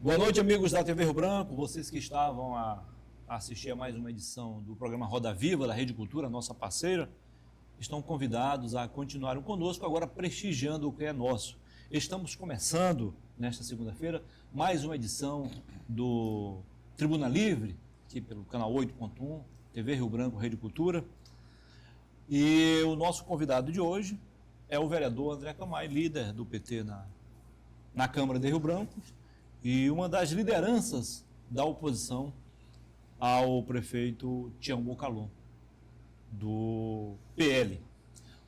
Boa noite, amigos da TV Rio Branco, vocês que estavam a assistir a mais uma edição do programa Roda Viva da Rede Cultura, nossa parceira, estão convidados a continuarem conosco, agora prestigiando o que é nosso. Estamos começando, nesta segunda-feira, mais uma edição do Tribuna Livre, aqui pelo canal 8.1, TV Rio Branco, Rede Cultura. E o nosso convidado de hoje é o vereador André Camay, líder do PT na Câmara de Rio Branco e uma das lideranças da oposição ao prefeito Tião Bocalon, do PL.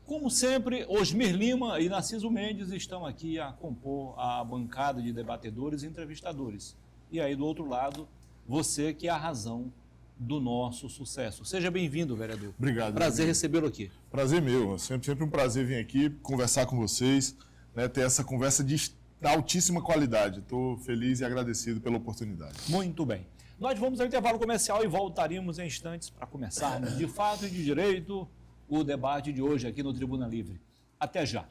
Como sempre, Osmir Lima e Narciso Mendes estão aqui a compor a bancada de debatedores e entrevistadores. E aí, do outro lado, você que é a razão do nosso sucesso. Seja bem-vindo, vereador. Obrigado. Prazer recebê-lo aqui. Prazer meu. Sempre um prazer vir aqui conversar com vocês, né, ter essa conversa de altíssima qualidade. Estou feliz e agradecido pela oportunidade. Muito bem. Nós vamos ao intervalo comercial e voltaremos em instantes para começarmos de fato e de direito o debate de hoje aqui no Tribuna Livre. Até já.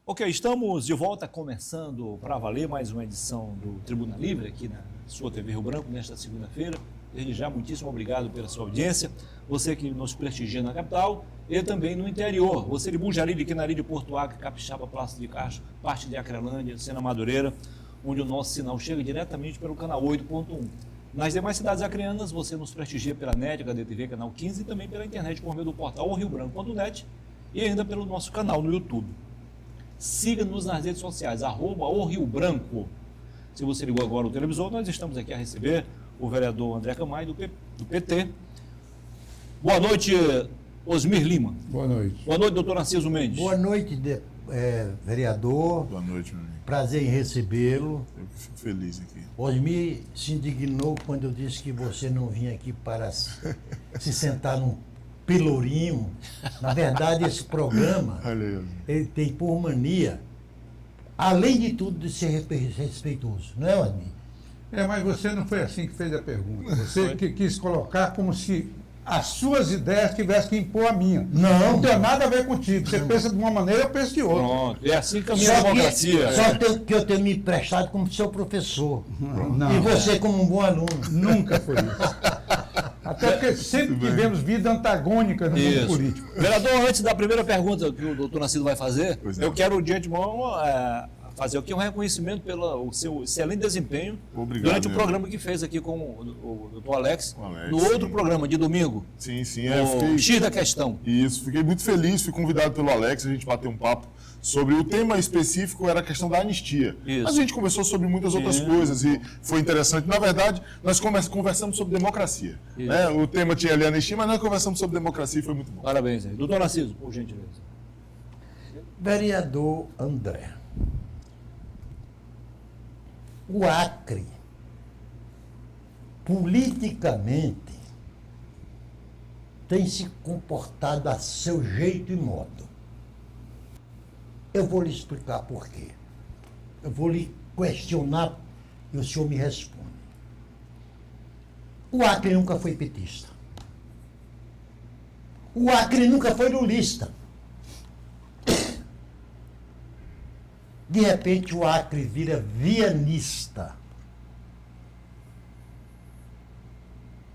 Ok, estamos de volta começando para valer mais uma edição do Tribuna Livre aqui na sua TV Rio Branco nesta segunda-feira. Desde já, muitíssimo obrigado pela sua audiência. Você que nos prestigia na capital e também no interior. Você de Bujari, de Quinari, de Porto Acre, Capixaba, Praça de Castro, parte de Acrelândia, Sena Madureira, onde o nosso sinal chega diretamente pelo canal 8.1. Nas demais cidades acreanas, você nos prestigia pela NET, HDTV, canal 15 e também pela internet por meio do portal riobranco.net e ainda pelo nosso canal no YouTube. Siga-nos nas redes sociais, @orriobranco. Se você ligou agora o televisor, nós estamos aqui a receber o vereador André Camay, do PT. Boa noite, Osmir Lima. Boa noite. Boa noite, doutor Narciso Mendes. Boa noite, vereador. Boa noite, meu amigo. Prazer em recebê-lo. Eu fico feliz aqui. Osmir se indignou quando eu disse que você não vinha aqui para se sentar num pelourinho. Na verdade, esse programa, ele tem por mania, além de tudo, de ser respeitoso. Não é, Osmir? Mas você não foi assim que fez a pergunta. Você que quis colocar como se as suas ideias tivessem que impor a minha. Não tem nada a ver contigo. Você pensa de uma maneira, eu penso de outra. Pronto, é assim que caminha a democracia. Só que eu tenho me emprestado como seu professor. Não, e você como um bom aluno. Nunca foi isso. Até porque sempre tivemos vida antagônica no mundo político. Vereador, antes da primeira pergunta que o doutor Narciso vai fazer, eu quero de antemão fazer aqui um reconhecimento pelo seu excelente desempenho durante o programa que fez aqui com o doutor Alex, no outro programa de domingo. Sim. O X da Questão. Isso, fiquei muito feliz, fui convidado pelo Alex, a gente bateu um papo sobre o tema específico, era a questão da anistia. Isso. Mas a gente conversou sobre muitas outras coisas e foi interessante. Na verdade, nós conversamos sobre democracia. Né? O tema tinha ali anistia, mas nós conversamos sobre democracia e foi muito bom. Parabéns aí. Doutor Narciso, por gentileza. Vereador André, o Acre, politicamente, tem se comportado a seu jeito e modo. Eu vou lhe explicar por quê. Eu vou lhe questionar e o senhor me responde. O Acre nunca foi petista. O Acre nunca foi lulista. De repente o Acre vira vianista.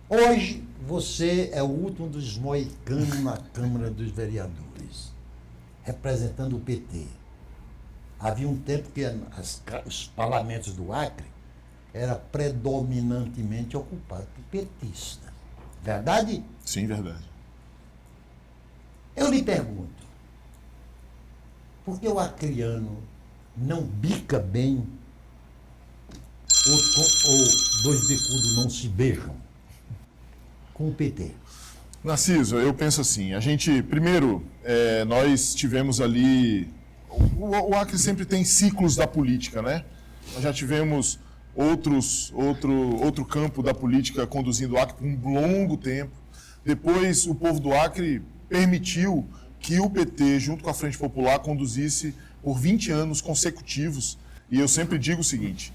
Hoje você é o último dos moicanos na Câmara dos Vereadores, representando o PT. Havia um tempo que os parlamentos do Acre era predominantemente ocupado por petista. Verdade? Sim, verdade. Eu lhe pergunto, por que o acreano não bica bem ou dois bicudos não se beijam com o PT? Narciso, eu penso assim, a gente, primeiro, nós tivemos ali, o Acre sempre tem ciclos da política, né? Nós já tivemos outro campo da política conduzindo o Acre por um longo tempo. Depois, o povo do Acre permitiu que o PT, junto com a Frente Popular, conduzisse por 20 anos consecutivos, e eu sempre digo o seguinte,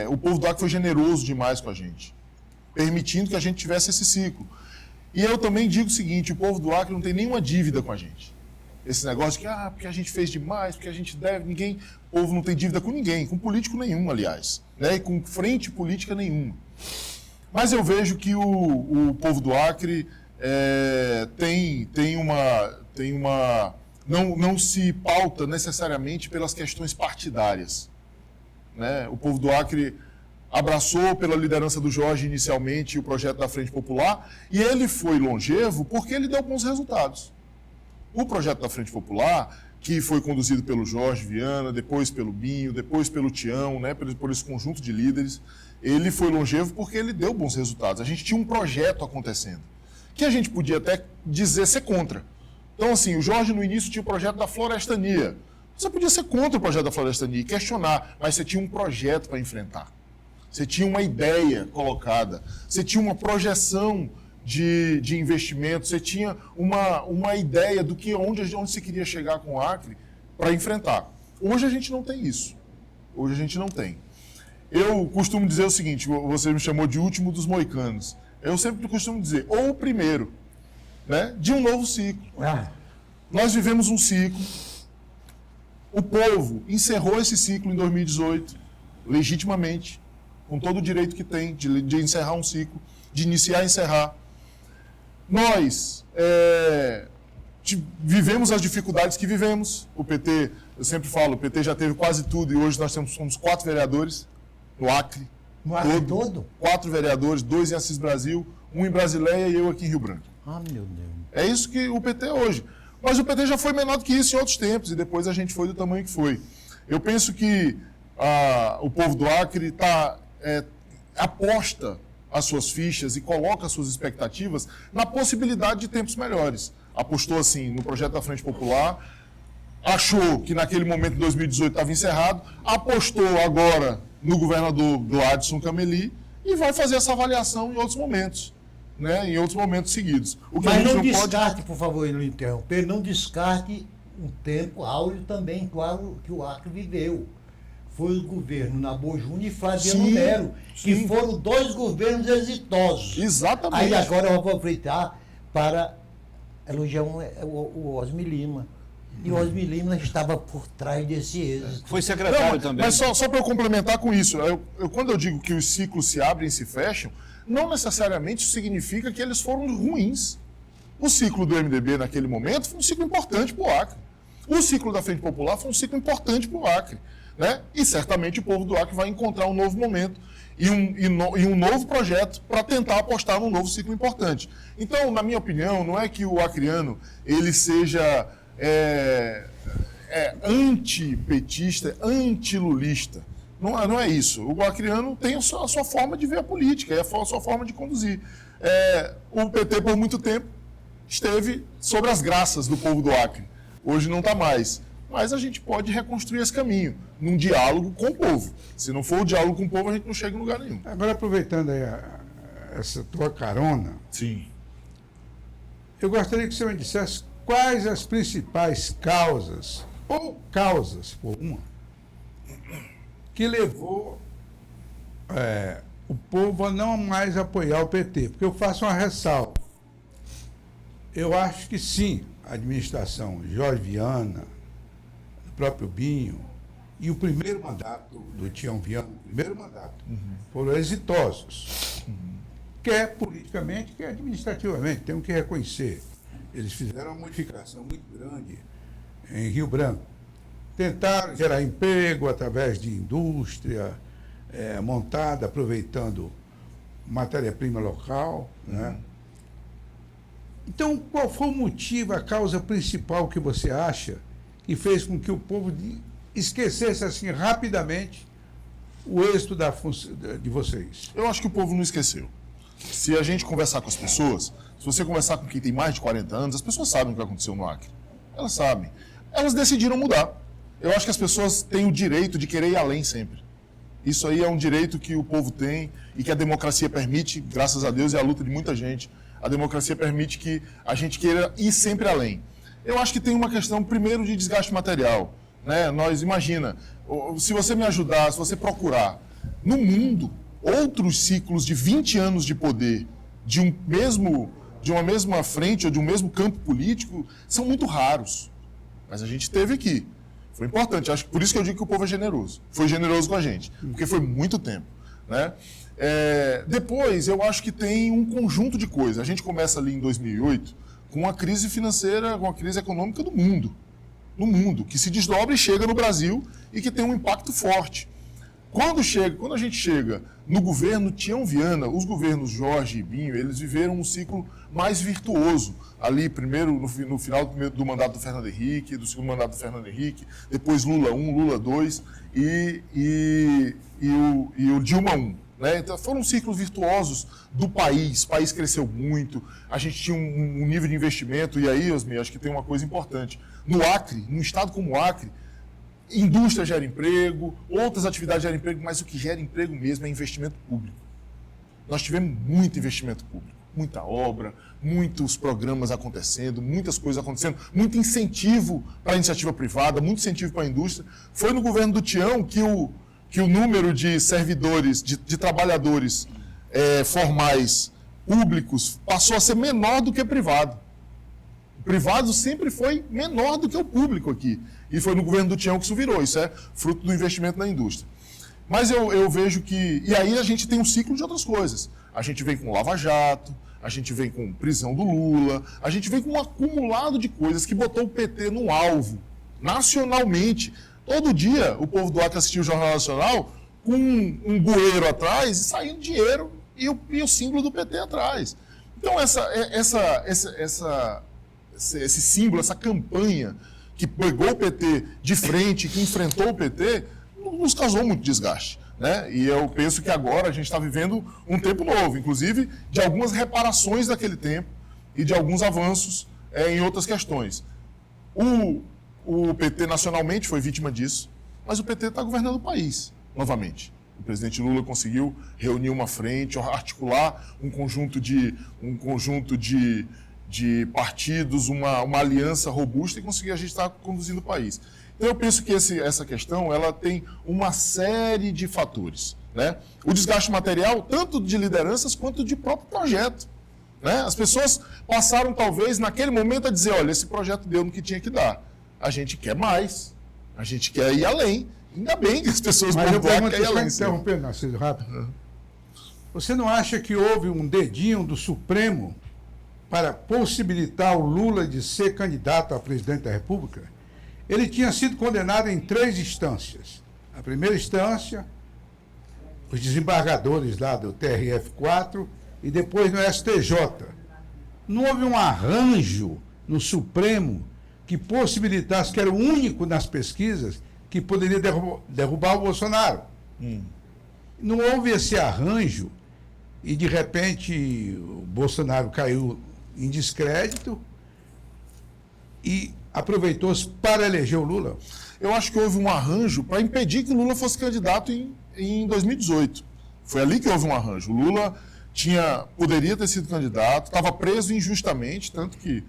o povo do Acre foi generoso demais com a gente, permitindo que a gente tivesse esse ciclo. E eu também digo o seguinte, o povo do Acre não tem nenhuma dívida com a gente. Esse negócio de que, porque a gente fez demais, porque a gente deve, o povo não tem dívida com ninguém, com político nenhum, aliás, né? E com frente política nenhuma. Mas eu vejo que o povo do Acre não se pauta necessariamente pelas questões partidárias, né? O povo do Acre abraçou pela liderança do Jorge inicialmente o projeto da Frente Popular e ele foi longevo porque ele deu bons resultados. O projeto da Frente Popular, que foi conduzido pelo Jorge Viana, depois pelo Binho, depois pelo Tião, né, por esse conjunto de líderes, ele foi longevo porque ele deu bons resultados. A gente tinha um projeto acontecendo, que a gente podia até dizer ser contra. Então, assim, o Jorge no início tinha o projeto da florestania. Você podia ser contra o projeto da florestania e questionar, mas você tinha um projeto para enfrentar. Você tinha uma ideia colocada, você tinha uma projeção de investimento, você tinha uma ideia do que onde se queria chegar com o Acre para enfrentar. Hoje a gente não tem isso. Hoje a gente não tem. Eu costumo dizer o seguinte, você me chamou de último dos moicanos. Eu sempre costumo dizer, ou o primeiro, né, de um novo ciclo. Nós vivemos um ciclo, o povo encerrou esse ciclo em 2018, legitimamente, com todo o direito que tem de encerrar um ciclo, de iniciar e encerrar. Nós vivemos as dificuldades que vivemos. O PT, eu sempre falo, o PT já teve quase tudo e hoje nós somos 4 vereadores no Acre. No Acre todo? 4 vereadores, 2 em Assis Brasil, 1 em Brasileia e eu aqui em Rio Branco. Meu Deus. É isso que o PT é hoje. Mas o PT já foi menor do que isso em outros tempos e depois a gente foi do tamanho que foi. Eu penso que o povo do Acre aposta as suas fichas e coloca as suas expectativas na possibilidade de tempos melhores. Apostou, assim, no projeto da Frente Popular, achou que naquele momento, em 2018, estava encerrado, apostou agora no governador Gladson Cameli e vai fazer essa avaliação em outros momentos, né? Em outros momentos seguidos. Mas não descarte, por favor, não interromper, não descarte um tempo áureo também, claro, que o Acre viveu. Foi o governo Nabor Júnior e Flaviano Nero, que foram 2 governos exitosos. Exatamente. Aí agora eu vou aproveitar para elogiar o Osmi Lima. E o Osmi Lima estava por trás desse êxito. Foi secretário também. Mas só para eu complementar com isso, quando eu digo que os ciclos se abrem e se fecham, não necessariamente isso significa que eles foram ruins. O ciclo do MDB naquele momento foi um ciclo importante para o Acre. O ciclo da Frente Popular foi um ciclo importante para o Acre. Né? E certamente o povo do Acre vai encontrar um novo momento e um novo projeto para tentar apostar num novo ciclo importante. Então, na minha opinião, não é que o acreano ele seja antipetista, antilulista. Não é isso. O acreano tem a sua forma de ver a política, a sua forma de conduzir. O PT, por muito tempo, esteve sobre as graças do povo do Acre. Hoje não está mais. Mas a gente pode reconstruir esse caminho, num diálogo com o povo. Se não for o diálogo com o povo, a gente não chega em lugar nenhum. Agora, aproveitando aí essa tua carona, sim, eu gostaria que você me dissesse quais as principais causas, ou causas, por uma, que levou o povo a não mais apoiar o PT. Porque eu faço uma ressalva. Eu acho que sim, a administração Jorge Viana, próprio Binho, e o primeiro mandato do Tião Viana, foram exitosos. Quer politicamente, quer administrativamente, temos que reconhecer. Eles fizeram uma modificação muito grande em Rio Branco. Tentaram gerar emprego através de indústria montada, aproveitando matéria-prima local. Né? Então, qual foi o motivo, a causa principal que você acha que fez com que o povo esquecesse assim rapidamente o êxito de vocês? Eu acho que o povo não esqueceu. Se a gente conversar com as pessoas, se você conversar com quem tem mais de 40 anos, as pessoas sabem o que aconteceu no Acre. Elas sabem. Elas decidiram mudar. Eu acho que as pessoas têm o direito de querer ir além sempre. Isso aí é um direito que o povo tem e que a democracia permite, graças a Deus, e a luta de muita gente. A democracia permite que a gente queira ir sempre além. Eu acho que tem uma questão, primeiro, de desgaste material. né? Nós, imagina, se você me ajudar, se você procurar, no mundo, outros ciclos de 20 anos de poder de uma mesma frente ou de um mesmo campo político são muito raros. Mas a gente teve aqui. Foi importante. Acho que por isso que eu digo que o povo é generoso. Foi generoso com a gente, porque foi muito tempo, né? Depois, eu acho que tem um conjunto de coisas. A gente começa ali em 2008 com uma crise financeira, com uma crise econômica do mundo. No mundo, que se desdobra e chega no Brasil e que tem um impacto forte. Quando a gente chega no governo Tião Viana, os governos Jorge e Binho, eles viveram um ciclo mais virtuoso. Ali, primeiro, no final do mandato do Fernando Henrique, do segundo mandato do Fernando Henrique, depois Lula 1, Lula 2 e o Dilma 1. Né? Então, foram ciclos virtuosos do país. O país cresceu muito, a gente tinha um nível de investimento, e aí, Osmi, acho que tem uma coisa importante. No Acre, num estado como o Acre, indústria gera emprego, outras atividades geram emprego, mas o que gera emprego mesmo é investimento público. Nós tivemos muito investimento público, muita obra, muitos programas acontecendo, muitas coisas acontecendo, muito incentivo para a iniciativa privada, muito incentivo para a indústria. Foi no governo do Tião que o número de servidores, de trabalhadores formais públicos passou a ser menor do que privado. O privado sempre foi menor do que o público aqui. E foi no governo do Tião que isso virou. Isso é fruto do investimento na indústria. Mas eu vejo que... E aí a gente tem um ciclo de outras coisas. A gente vem com Lava Jato, a gente vem com prisão do Lula, a gente vem com um acumulado de coisas que botou o PT no alvo, nacionalmente. Todo dia o povo do Acre assistia o Jornal Nacional com um bueiro atrás e saindo dinheiro e o símbolo do PT atrás. Então esse símbolo, essa campanha que pegou o PT de frente, que enfrentou o PT, nos causou muito desgaste, né? E eu penso que agora a gente está vivendo um tempo novo, inclusive de algumas reparações daquele tempo e de alguns avanços em outras questões. O PT nacionalmente foi vítima disso, mas o PT está governando o país novamente. O presidente Lula conseguiu reunir uma frente, articular um conjunto de partidos, uma aliança robusta e conseguir a gente estar conduzindo o país. Então eu penso que essa questão ela tem uma série de fatores, né? O desgaste material, tanto de lideranças quanto de próprio projeto, né? As pessoas passaram talvez naquele momento a dizer, olha, esse projeto deu no que tinha que dar. A gente quer mais, a gente quer ir além. Ainda bem que as pessoas querem ir além. Interrompendo, Narciso, rápido. Você não acha que houve um dedinho do Supremo para possibilitar o Lula de ser candidato a presidente da República? Ele tinha sido condenado em 3 instâncias. A primeira instância, os desembargadores lá do TRF4 e depois no STJ. Não houve um arranjo no Supremo que possibilitasse, que era o único nas pesquisas, que poderia derrubar o Bolsonaro. Não houve esse arranjo e, de repente, o Bolsonaro caiu em descrédito e aproveitou-se para eleger o Lula. Eu acho que houve um arranjo para impedir que o Lula fosse candidato em 2018. Foi ali que houve um arranjo. O Lula poderia ter sido candidato, estava preso injustamente, tanto que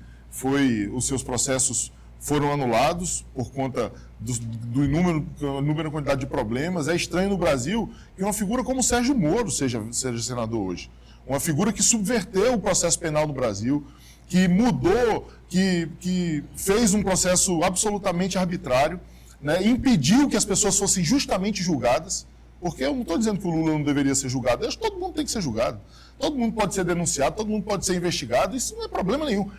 os seus processos foram anulados por conta do inúmero quantidade de problemas. É estranho no Brasil que uma figura como Sérgio Moro seja senador hoje. Uma figura que subverteu o processo penal do Brasil, que mudou, que fez um processo absolutamente arbitrário, né, impediu que as pessoas fossem justamente julgadas, porque eu não estou dizendo que o Lula não deveria ser julgado, eu acho que todo mundo tem que ser julgado. Todo mundo pode ser denunciado, todo mundo pode ser investigado, isso não é problema nenhum.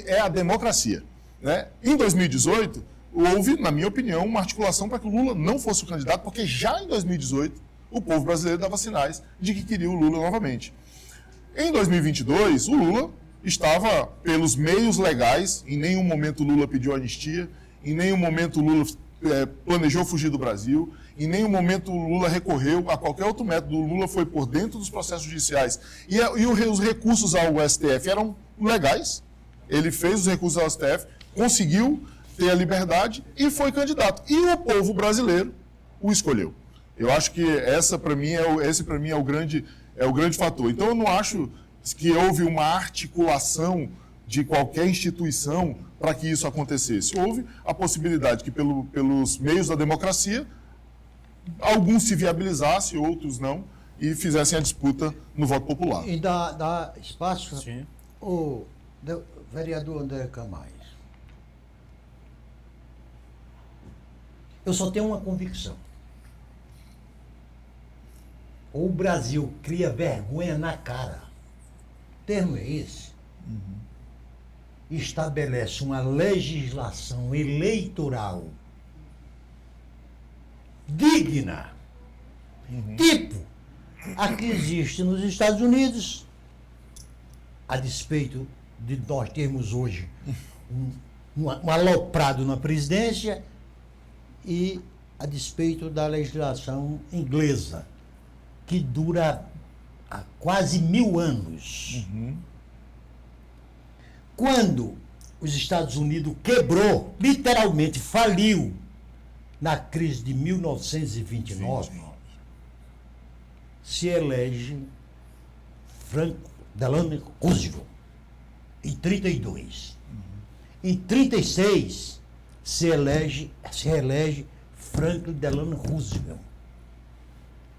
É a democracia. Né? Em 2018, houve, na minha opinião, uma articulação para que o Lula não fosse o candidato, porque já em 2018 o povo brasileiro dava sinais de que queria o Lula novamente. Em 2022, o Lula estava pelos meios legais, em nenhum momento o Lula pediu anistia, em nenhum momento o Lula planejou fugir do Brasil, em nenhum momento o Lula recorreu a qualquer outro método. O Lula foi por dentro dos processos judiciais e os recursos ao STF eram legais. Ele fez os recursos ao STF, conseguiu ter a liberdade e foi candidato. E o povo brasileiro o escolheu. Eu acho que esse para mim é o grande fator. Então eu não acho que houve uma articulação de qualquer instituição para que isso acontecesse. Houve a possibilidade que, pelos meios da democracia, alguns se viabilizassem, outros não, e fizessem a disputa no voto popular. E dá espaço. Sim. O vereador André Camais. Eu só tenho uma convicção. Ou o Brasil cria vergonha na cara. O termo é esse. Estabelece uma legislação eleitoral digna, tipo a que existe nos Estados Unidos, a despeito de nós termos hoje um aloprado na presidência, e a despeito da legislação inglesa, que dura há quase 1000 anos. Quando os Estados Unidos quebrou, literalmente faliu, na crise de 1929, se elege Franklin Delano Roosevelt, em 32. Em 36, se elege Franklin Delano Roosevelt.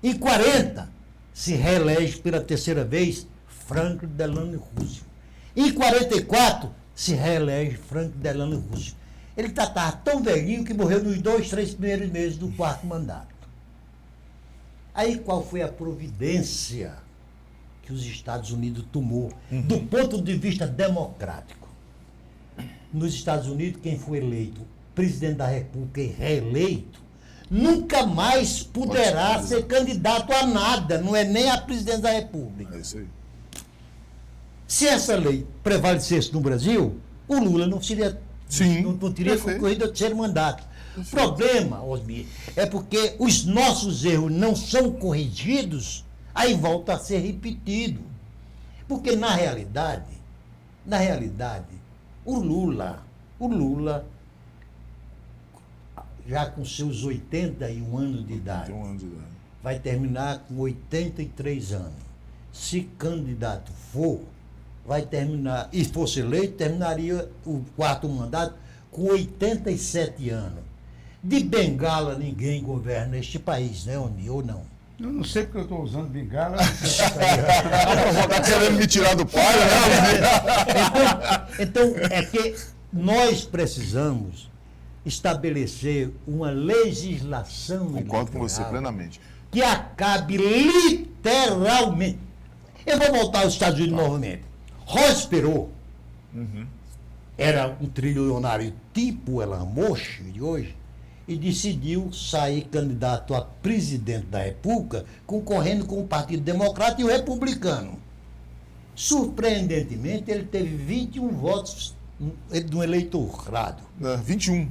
Em 40, se reelege pela terceira vez Franklin Delano Roosevelt. Em 44, se reelege Franklin Delano Roosevelt. Ele estava tão velhinho que morreu nos 2, 3 primeiros meses do 4º mandato. Aí qual foi a providência que os Estados Unidos tomou do ponto de vista democrático? Nos Estados Unidos, quem foi eleito presidente da República e reeleito nunca mais poderá ser candidato a nada, não é nem a presidente da República. É isso aí. Se essa lei prevalecesse no Brasil, o Lula não seria, Sim, não teria perfeito. concorrido ao terceiro mandato. O problema, Osmir, é porque os nossos erros não são corrigidos, aí volta a ser repetido. Porque na realidade, o Lula, já com seus 81 anos de idade, Tem um ano de idade. vai terminar com 83 anos. Se candidato for, vai terminar, e fosse eleito, terminaria o 4º mandato com 87 anos. De bengala ninguém governa este país, né, Oni, ou não? Eu não sei porque eu estou usando bengala. Está querendo me tirar do palio, né? Então, é que nós precisamos estabelecer uma legislação Concordo com você eleitoral plenamente. que acabe literalmente. Eu vou voltar aos Estados Unidos novamente. Ross Perot era um trilionário tipo Elon Musk de hoje e decidiu sair candidato a presidente da República, concorrendo com o Partido Democrata e o Republicano. Surpreendentemente, ele teve 21 votos no eleitorado. 21.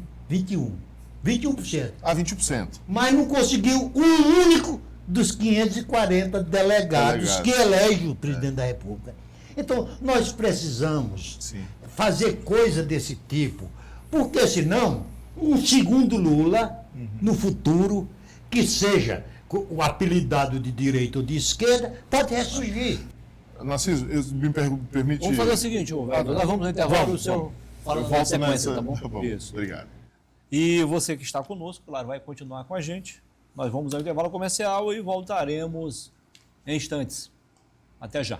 21%. Ah, 20%. Mas não conseguiu um único dos 540 delegados que elege o presidente da República. Então, nós precisamos Sim. fazer coisa desse tipo, porque senão, um segundo Lula, no futuro, que seja o apelidado de direita ou de esquerda, pode ressurgir. Narciso, me permite... Vamos fazer o seguinte, vereador, nós vamos no intervalo e o senhor fala Eu na volto sequência, nessa... tá bom? Tá bom. Isso. Obrigado. E você que está conosco, claro, vai continuar com a gente. Nós vamos ao intervalo comercial e voltaremos em instantes. Até já.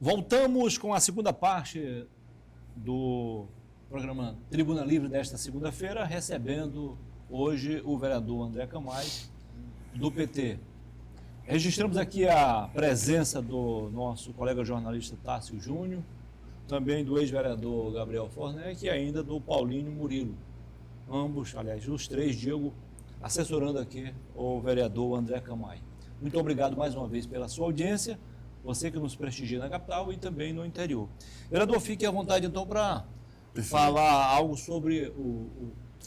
Voltamos com a segunda parte do programa Tribuna Livre desta segunda-feira, recebendo hoje o vereador André Camais, do PT. Registramos aqui a presença do nosso colega jornalista Tássio Júnior, também do ex-vereador Gabriel Fornec e ainda do Paulinho Murilo. Ambos, aliás, os três, Diego, assessorando aqui o vereador André Camais. Muito obrigado mais uma vez pela sua audiência. Você que nos prestigia na capital e também no interior. Vereador, fique à vontade então para falar algo sobre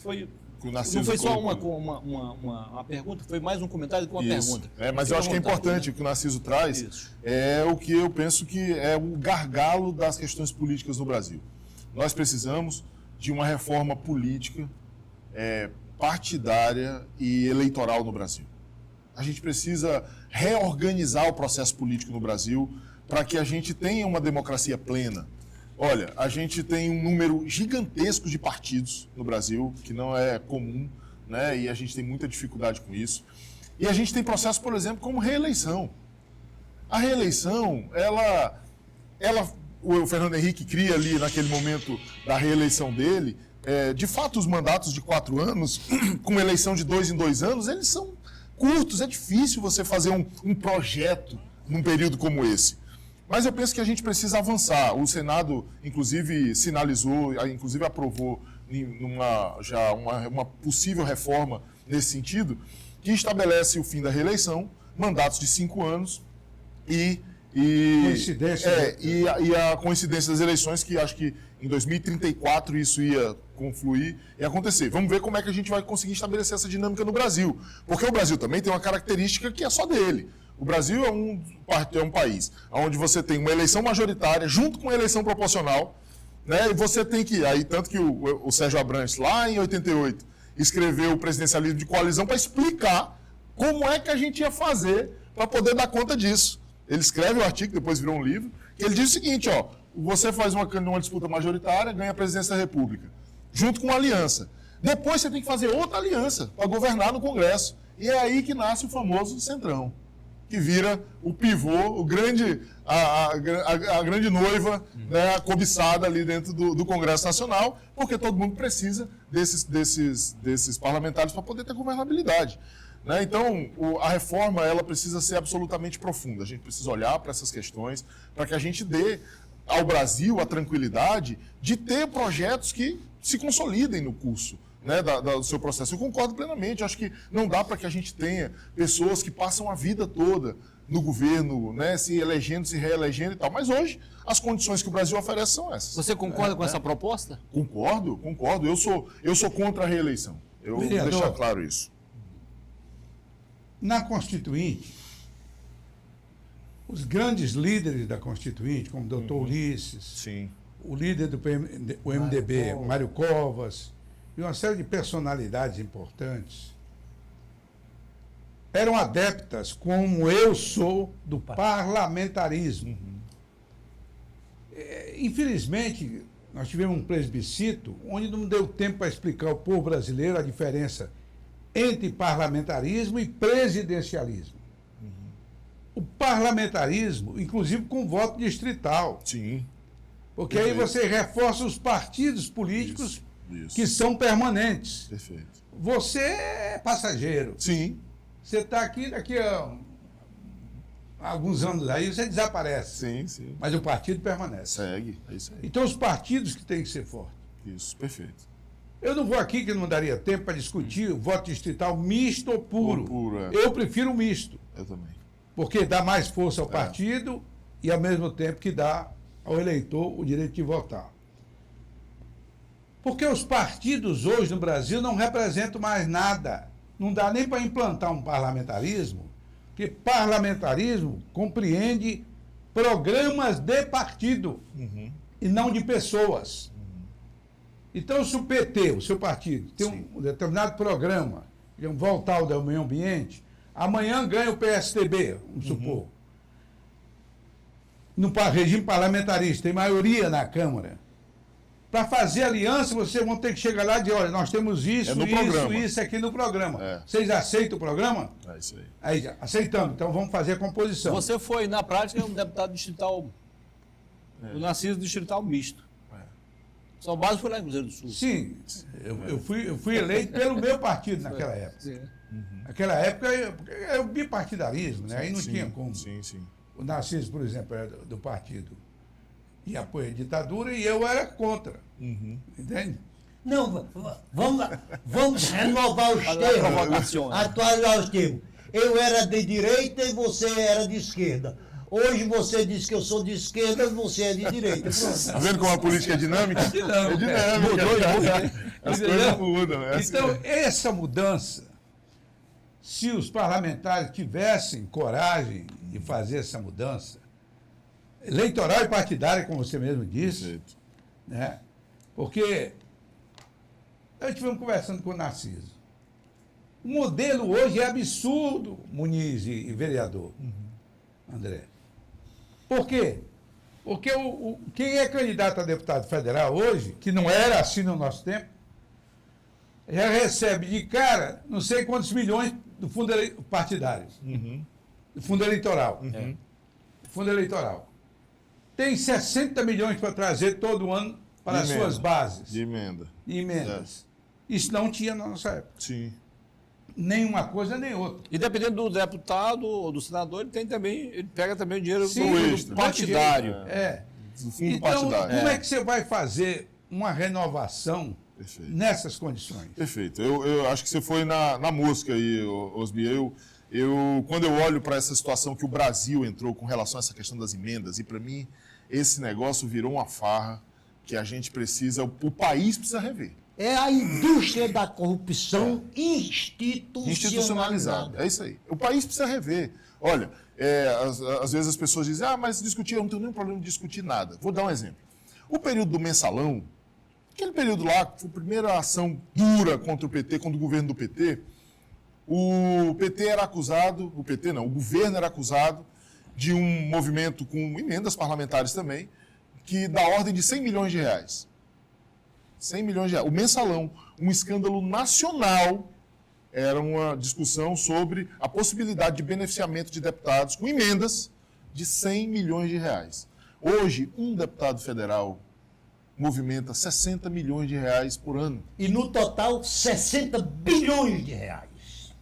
foi que o Narciso Não foi só colocou. uma pergunta, foi mais um comentário do que uma Isso. pergunta. Mas eu acho que é importante, o que o Narciso traz é o que eu penso que é o gargalo das questões políticas no Brasil. Nós precisamos de uma reforma política, partidária e eleitoral no Brasil. A gente precisa reorganizar o processo político no Brasil para que a gente tenha uma democracia plena. Olha, a gente tem um número gigantesco de partidos no Brasil, que não é comum, né? E a gente tem muita dificuldade com isso. E a gente tem processos, por exemplo, como reeleição. A reeleição, o Fernando Henrique cria ali, naquele momento da reeleição dele, de fato, os mandatos de 4 anos, com eleição de 2 em 2 anos, eles são curtos, é difícil você fazer um projeto num período como esse. Mas eu penso que a gente precisa avançar. O Senado, inclusive, sinalizou, inclusive aprovou uma possível reforma nesse sentido, que estabelece o fim da reeleição, mandatos de 5 anos e a coincidência das eleições, que acho que em 2034 isso ia confluir e acontecer. Vamos ver como é que a gente vai conseguir estabelecer essa dinâmica no Brasil. Porque o Brasil também tem uma característica que é só dele. O Brasil é um país onde você tem uma eleição majoritária junto com uma eleição proporcional, né? E você tem que... Aí, tanto que o Sérgio Abrantes, lá em 88, escreveu o presidencialismo de coalizão para explicar como é que a gente ia fazer para poder dar conta disso. Ele escreve o artigo, depois virou um livro, que ele diz o seguinte, você faz uma disputa majoritária, ganha a presidência da República, junto com uma aliança. Depois você tem que fazer outra aliança para governar no Congresso. E é aí que nasce o famoso Centrão, que vira o pivô, a grande noiva, né, a cobiçada ali dentro do Congresso Nacional, porque todo mundo precisa desses parlamentares para poder ter governabilidade. Né? Então, a reforma ela precisa ser absolutamente profunda. A gente precisa olhar para essas questões, para que a gente dê ao Brasil a tranquilidade de ter projetos que se consolidem no curso, né, do seu processo. Eu concordo plenamente. Acho que não dá para que a gente tenha pessoas que passam a vida toda no governo, né, se elegendo, se reelegendo e tal. Mas hoje, as condições que o Brasil oferece são essas. Você concorda com essa proposta? Concordo. Eu sou contra a reeleição. Eu vou deixar claro isso. Na Constituinte, os grandes líderes da Constituinte, como o doutor Ulisses, Sim. o líder do MDB, Mário Covas, e uma série de personalidades importantes, eram adeptas, como eu sou, do parlamentarismo. Infelizmente, nós tivemos um plebiscito onde não deu tempo para explicar ao povo brasileiro a diferença entre parlamentarismo e presidencialismo. O parlamentarismo, inclusive com voto distrital. Sim. Porque aí você reforça os partidos políticos que são permanentes. Perfeito. Você é passageiro. Sim. Você está aqui, daqui a alguns anos aí, você desaparece. Sim. Mas o partido permanece. Segue, é isso aí. Então os partidos que têm que ser fortes. Isso, perfeito. Eu não vou aqui, que não daria tempo para discutir o voto distrital misto ou puro. Puro, Eu prefiro o misto. Eu também. Porque dá mais força ao partido e, ao mesmo tempo, que dá ao eleitor o direito de votar. Porque os partidos hoje no Brasil não representam mais nada. Não dá nem para implantar um parlamentarismo, porque parlamentarismo compreende programas de partido e não de pessoas. Então, se o PT, o seu partido, tem um determinado programa, voltar ao meio ambiente, amanhã ganha o PSDB, vamos supor. No regime parlamentarista, tem maioria na Câmara. Para fazer aliança, vocês vão ter que chegar lá e dizer, olha, nós temos isso aqui no programa. Vocês aceitam o programa? É isso aí. Aí, aceitamos, então vamos fazer a composição. Você foi, na prática, um deputado distrital, do Narciso distrital misto. Sua base foi lá em Cruzeiro do Sul. Sim, eu fui eleito pelo meu partido naquela época. Sim. Naquela época é o bipartidarismo, né? Aí não tinha como. Sim. O Narciso, por exemplo, era do partido e apoia a ditadura e eu era contra. Entende? Não, vamos renovar os termos, atualizar os termos. Eu era de direita e você era de esquerda. Hoje você diz que eu sou de esquerda, você é de direita. Tá vendo como a política é dinâmica? É dinâmica. As coisas mudam. Então, essa mudança, se os parlamentares tivessem coragem de fazer essa mudança, eleitoral e partidária, como você mesmo disse, Perfeito. né? Porque nós estivemos conversando com o Narciso. O modelo hoje é absurdo, Muniz e vereador André. Por quê? Porque quem é candidato a deputado federal hoje, que não era assim no nosso tempo, já recebe de cara não sei quantos milhões do fundo partidário, do fundo eleitoral. Fundo eleitoral. Tem 60 milhões para trazer todo ano para as suas bases. De emenda. De emendas. Isso não tinha na nossa época. Sim. Nem uma coisa, nem outra. E dependendo do deputado ou do senador, ele pega também o dinheiro Sim, do extra. partidário. Do fundo Então, partidário. como é que você vai fazer uma renovação Perfeito. nessas condições? Perfeito. Eu acho que você foi na mosca aí, Osbi. Quando eu olho para essa situação que o Brasil entrou com relação a essa questão das emendas, e para mim esse negócio virou uma farra que a gente precisa, o país precisa rever. É a indústria da corrupção institucionalizada. É isso aí. O país precisa rever. Olha, às vezes as pessoas dizem, mas discutir, eu não tenho nenhum problema de discutir nada. Vou dar um exemplo. O período do mensalão, aquele período lá, que foi a primeira ação dura contra o PT, contra o governo do PT, o PT era acusado, o governo era acusado de um movimento com emendas parlamentares também, que da ordem de 100 milhões de reais. 100 milhões de reais. O mensalão, um escândalo nacional, era uma discussão sobre a possibilidade de beneficiamento de deputados com emendas de 100 milhões de reais. Hoje, um deputado federal movimenta 60 milhões de reais por ano. E no total, 60 bilhões de reais.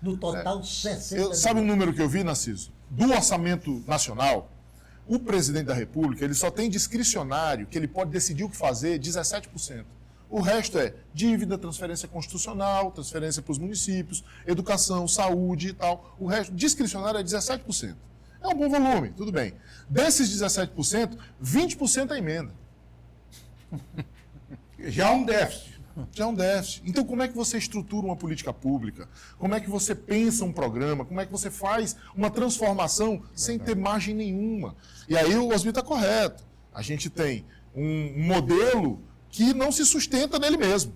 No total, 60 Sabe um número que eu vi, Narciso? Do orçamento nacional, o presidente da República ele só tem discricionário, que ele pode decidir o que fazer, 17%. O resto é dívida, transferência constitucional, transferência para os municípios, educação, saúde e tal. O resto, discricionário é 17%. É um bom volume, tudo bem. Desses 17%, 20% é emenda. Já é um déficit. Já é um déficit. Então, como é que você estrutura uma política pública? Como é que você pensa um programa? Como é que você faz uma transformação sem ter margem nenhuma? E aí o Osbi está correto. A gente tem um modelo que não se sustenta nele mesmo,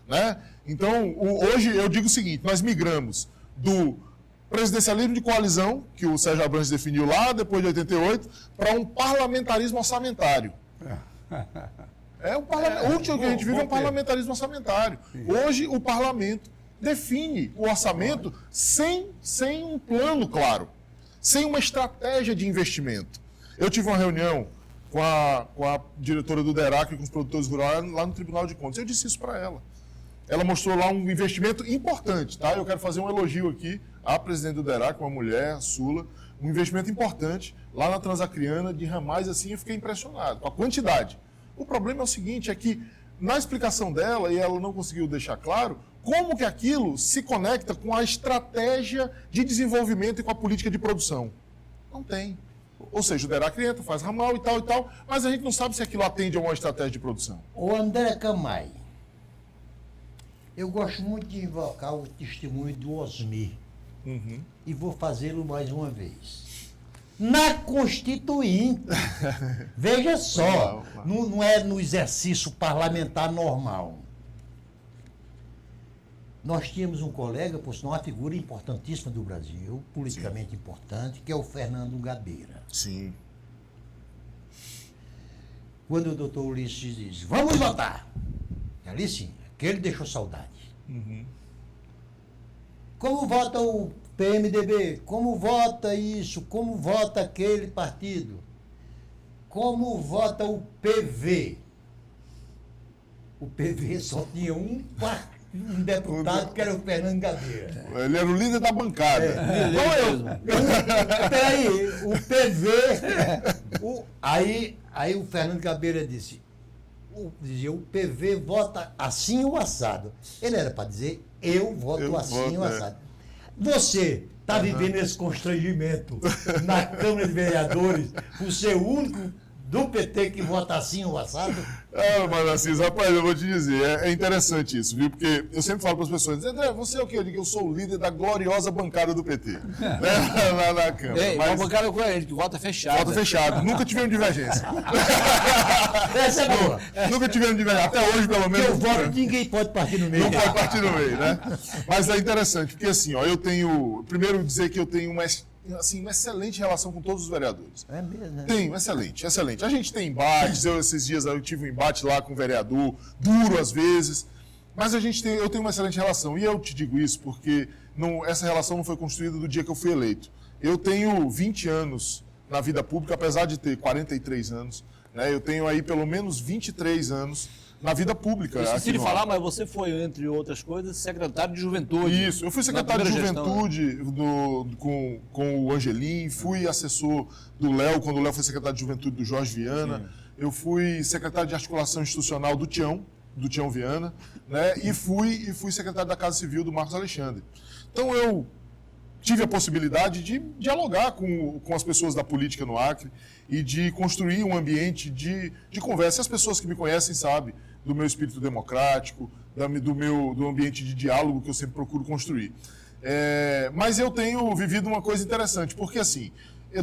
né? Então, hoje eu digo o seguinte, nós migramos do presidencialismo de coalizão, que o Sérgio Abrantes definiu lá, depois de 88, para um parlamentarismo orçamentário. O último que a gente vive é um parlamentarismo orçamentário. Hoje, o parlamento define o orçamento sem um plano claro, sem uma estratégia de investimento. Eu tive uma reunião com a diretora do DERAC e com os produtores rurais lá no Tribunal de Contas. Eu disse isso para ela. Ela mostrou lá um investimento importante, tá? Eu quero fazer um elogio aqui à presidente do DERAC, uma mulher, a Sula, um investimento importante lá na Transacriana, de ramais assim, eu fiquei impressionado com a quantidade. O problema é o seguinte, é que na explicação dela, e ela não conseguiu deixar claro, como que aquilo se conecta com a estratégia de desenvolvimento e com a política de produção. Não tem. Ou seja, o DERAC entra, faz ramal e tal, mas a gente não sabe se aquilo atende a uma estratégia de produção. O André Camay, eu gosto muito de invocar o testemunho do Osmi. E vou fazê-lo mais uma vez. Na Constituinte, veja só, não é no exercício parlamentar normal. Nós tínhamos um colega, por sinal, uma figura importantíssima do Brasil, politicamente importante, que é o Fernando Gabeira. Sim. Quando o doutor Ulisses diz, vamos votar, ali sim, aquele deixou saudade. Como vota o PMDB? Como vota isso? Como vota aquele partido? Como vota o PV? O PV só tinha um deputado que era o Fernando Gabeira. Ele era o líder da bancada. Peraí, o PV... Aí o Fernando Gabeira dizia, o PV vota assim ou assado. Ele era para dizer, eu voto assim ou assado. Você está vivendo esse constrangimento na Câmara de Vereadores, por ser o único do PT que vota assim ou assado? Mas assim, rapaz, eu vou te dizer, é interessante isso, viu? Porque eu sempre falo para as pessoas, André, você é o quê? Eu digo que eu sou o líder da gloriosa bancada do PT, né? Lá na Câmara. Uma bancada coerente, que vota fechado. Vota fechado, nunca tivemos divergência. Essa é boa. Nunca tivemos divergência, até hoje pelo menos. Porque eu voto, ninguém pode partir no meio. Não pode partir no meio, né? Mas é interessante, porque assim, ó, eu tenho, primeiro dizer que eu tenho uma excelente relação com todos os vereadores. É mesmo, né? Tenho, excelente, excelente. A gente tem embates, esses dias eu tive um embate lá com o vereador, duro às vezes, mas eu tenho uma excelente relação. E eu te digo isso porque essa relação não foi construída do dia que eu fui eleito. Eu tenho 20 anos na vida pública, apesar de ter 43 anos, né? Eu tenho aí pelo menos 23 anos na vida pública. Eu esqueci de no falar, Acre. mas você foi, entre outras coisas, secretário de Juventude. Isso, eu fui secretário de primeira gestão, Juventude com o Angelim, fui assessor do Léo, quando o Léo foi secretário de Juventude do Jorge Viana. Sim. Eu fui secretário de Articulação Institucional do Tião Viana, né? E fui secretário da Casa Civil do Marcos Alexandre. Então eu tive a possibilidade de dialogar com as pessoas da política no Acre e de construir um ambiente de conversa. E as pessoas que me conhecem sabem do meu espírito democrático, do ambiente de diálogo que eu sempre procuro construir. Mas eu tenho vivido uma coisa interessante, porque assim,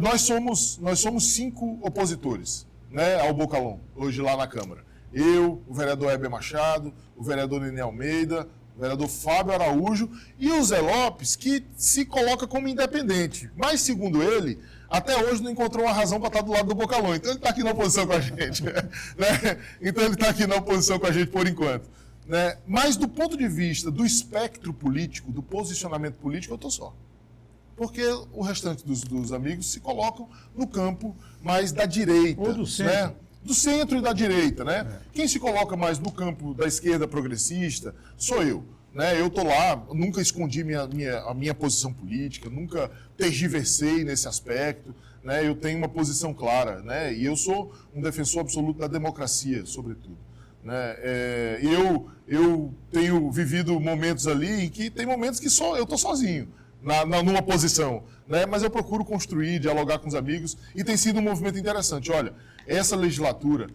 nós somos 5 opositores, né, ao Bocalhon, hoje lá na Câmara. Eu, o vereador Heber Machado, o vereador Nenê Almeida, o vereador Fábio Araújo e o Zé Lopes, que se coloca como independente. Mas, segundo ele, até hoje não encontrou uma razão para estar do lado do Bocalhon. Então ele está aqui na oposição com a gente. Né? Então ele está aqui na oposição com a gente por enquanto. Né? Mas do ponto de vista do espectro político, do posicionamento político, eu estou só. Porque o restante dos amigos se colocam no campo mais da direita. Ou do centro. Né? Do centro e da direita, né? Quem se coloca mais no campo da esquerda progressista sou eu. Né? Eu estou lá, nunca escondi a minha posição política, nunca tergiversei nesse aspecto. Né? Eu tenho uma posição clara, né? E eu sou um defensor absoluto da democracia, sobretudo. Né? Eu tenho vivido momentos ali em que tem momentos que eu estou sozinho, numa posição. Né? Mas eu procuro construir, dialogar com os amigos e tem sido um movimento interessante. Olha, essa legislatura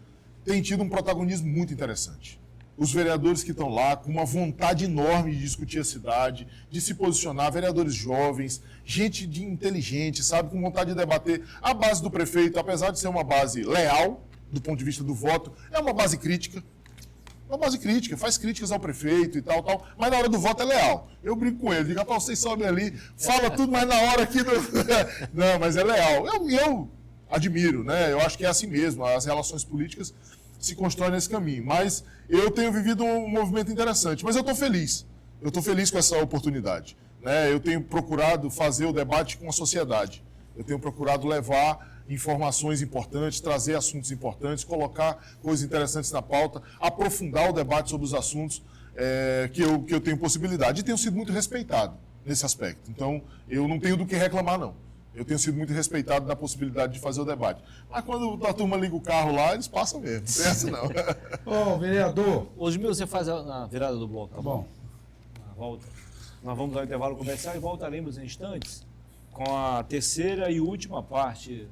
tem tido um protagonismo muito interessante. Os vereadores que estão lá com uma vontade enorme de discutir a cidade, de se posicionar, vereadores jovens, gente inteligente, sabe, com vontade de debater. A base do prefeito, apesar de ser uma base leal, do ponto de vista do voto, é uma base crítica. Uma base crítica, faz críticas ao prefeito e tal, mas na hora do voto é leal. Eu brinco com ele, digo, rapaz, vocês sobem ali, fala tudo, mas na hora aqui... Não, mas é leal. Eu admiro, né? Eu acho que é assim mesmo, as relações políticas se constroem nesse caminho. Mas eu tenho vivido um movimento interessante, mas eu estou feliz. Eu estou feliz com essa oportunidade. Né? Eu tenho procurado fazer o debate com a sociedade. Eu tenho procurado levar informações importantes, trazer assuntos importantes, colocar coisas interessantes na pauta, aprofundar o debate sobre os assuntos que eu tenho possibilidade. E tenho sido muito respeitado nesse aspecto. Então, eu não tenho do que reclamar, não. Eu tenho sido muito respeitado na possibilidade de fazer o debate. Mas quando a turma liga o carro lá, eles passam mesmo. Não tem essa, não. Ô, vereador. Osmil, você faz a virada do bloco, tá bom? Na volta. Nós vamos ao intervalo comercial e voltaremos em instantes com a terceira e última parte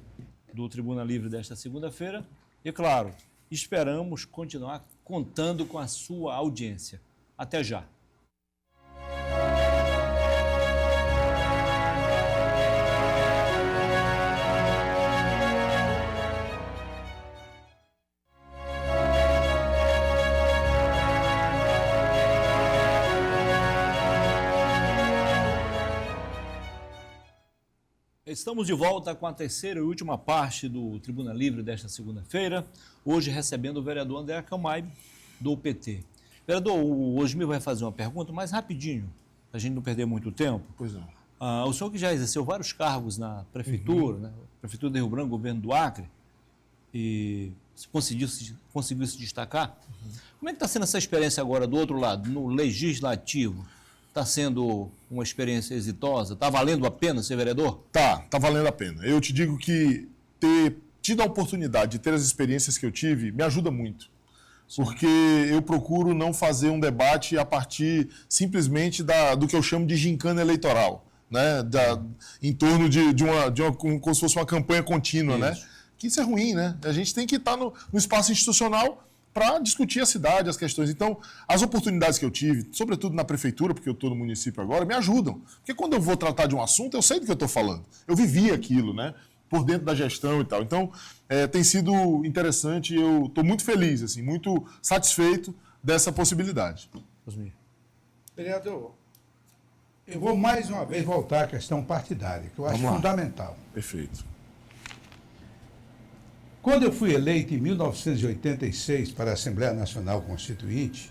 do Tribuna Livre desta segunda-feira. E, claro, esperamos continuar contando com a sua audiência. Até já. Estamos de volta com a terceira e última parte do Tribuna Livre desta segunda-feira, hoje recebendo o vereador André Camay, do PT. Vereador, o Osmil vai fazer uma pergunta, mas rapidinho, para a gente não perder muito tempo. Pois não. O senhor que já exerceu vários cargos na Prefeitura, né? Prefeitura de Rio Branco, Governo do Acre, e conseguiu se destacar. Como é que está sendo essa experiência agora do outro lado, no Legislativo? Está sendo uma experiência exitosa? Está valendo a pena ser vereador? Tá valendo a pena. Eu te digo que ter tido a oportunidade de ter as experiências que eu tive me ajuda muito. Porque eu procuro não fazer um debate a partir simplesmente do que eu chamo de gincana eleitoral. né? Em torno de uma como se fosse uma campanha contínua, né? Que isso é ruim, né? A gente tem que estar no espaço institucional para discutir a cidade, as questões. Então, as oportunidades que eu tive, sobretudo na prefeitura, porque eu estou no município agora, me ajudam. Porque quando eu vou tratar de um assunto, eu sei do que eu estou falando. Eu vivi aquilo, né? Por dentro da gestão e tal. Então, tem sido interessante e eu estou muito feliz, assim, muito satisfeito dessa possibilidade. Osmir. Vereador, eu vou mais uma vez voltar à questão partidária, que eu acho fundamental. Perfeito. Quando eu fui eleito em 1986 para a Assembleia Nacional Constituinte,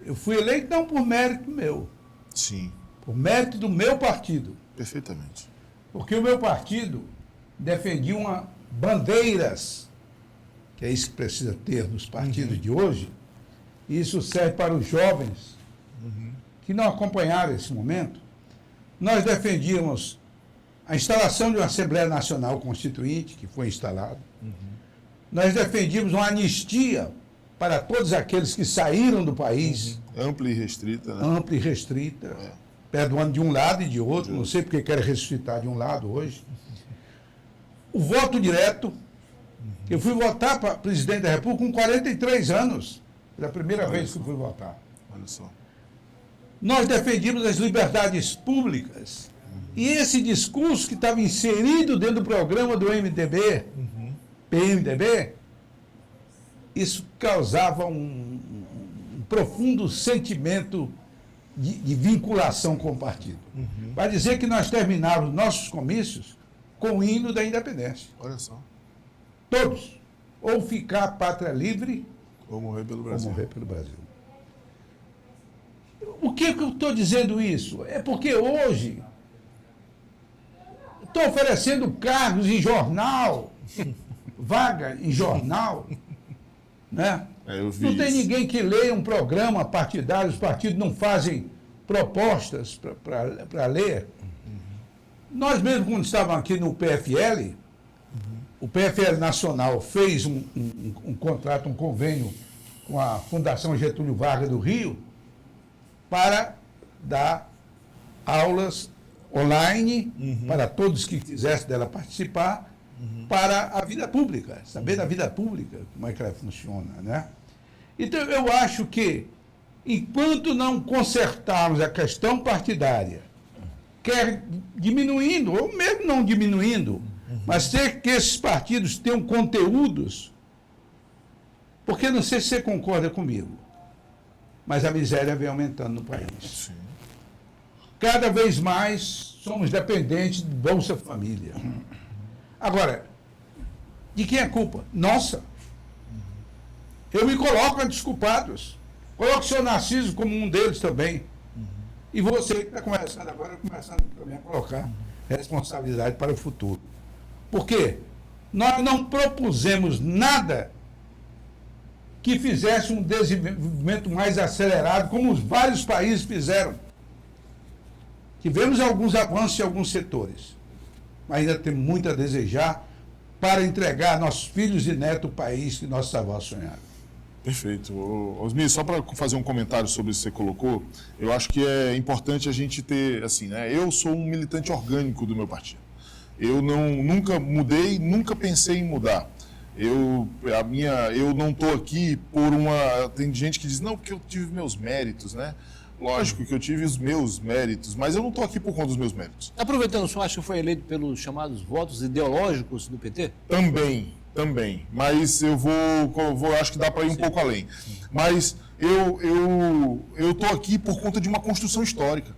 eu fui eleito não por mérito meu, Sim, por mérito do meu partido. perfeitamente. Porque o meu partido defendia bandeiras, que é isso que precisa ter nos partidos de hoje, e isso serve para os jovens que não acompanharam esse momento. Nós defendíamos a instalação de uma Assembleia Nacional Constituinte, que foi instalada. Nós defendíamos uma anistia para todos aqueles que saíram do país. Ampla e restrita, né? Ampla e restrita, perdoando de um lado e de outro, não sei porque querem ressuscitar de um lado hoje. O voto direto, eu fui votar para presidente da República com 43 anos, pela primeira vez que eu fui votar. Olha só. Nós defendíamos as liberdades públicas. E esse discurso que estava inserido dentro do programa do PMDB, isso causava um profundo sentimento de vinculação com o partido. Vai dizer que nós terminávamos nossos comícios com o hino da independência. Olha só. Todos. Ou ficar pátria livre, Ou morrer pelo ou Brasil. morrer pelo Brasil. O que eu estou dizendo isso? É porque hoje estou oferecendo cargos em jornal, vaga em jornal, né? Eu vi Não tem isso. ninguém que leia um programa partidário, os partidos não fazem propostas para ler. Nós mesmo, quando estávamos aqui no PFL, o PFL Nacional fez um contrato, um convênio com a Fundação Getúlio Vargas do Rio para dar aulas online para todos que quisessem dela participar, para a vida pública, saber da vida pública, como é que ela funciona, né? Então, eu acho que, enquanto não consertarmos a questão partidária, quer diminuindo, ou mesmo não diminuindo, mas ter que esses partidos tenham conteúdos, porque não sei se você concorda comigo, mas a miséria vem aumentando no país. Sim. Cada vez mais somos dependentes de Bolsa Família. Agora, de quem é a culpa? Nossa. Eu me coloco entre os culpados. Coloco o senhor Narciso como um deles também. E você que está começando agora, começando também a colocar responsabilidade para o futuro. Por quê? Nós não propusemos nada que fizesse um desenvolvimento mais acelerado, como os vários países fizeram. Tivemos alguns avanços em alguns setores, mas ainda tem muito a desejar para entregar a nossos filhos e netos o país que nossos avós sonharam. Perfeito. Osmir, só para fazer um comentário sobre isso que você colocou, eu acho que é importante a gente ter, assim, né? Eu sou um militante orgânico do meu partido. Eu nunca mudei, nunca pensei em mudar. Eu não estou aqui por uma... Tem gente que diz, não, porque eu tive meus méritos, né? Lógico que eu tive os meus méritos, mas eu não estou aqui por conta dos meus méritos. Aproveitando, o senhor acha que foi eleito pelos chamados votos ideológicos do PT? Também. Mas eu acho que dá para ir um pouco além. Mas eu estou aqui por conta de uma construção histórica.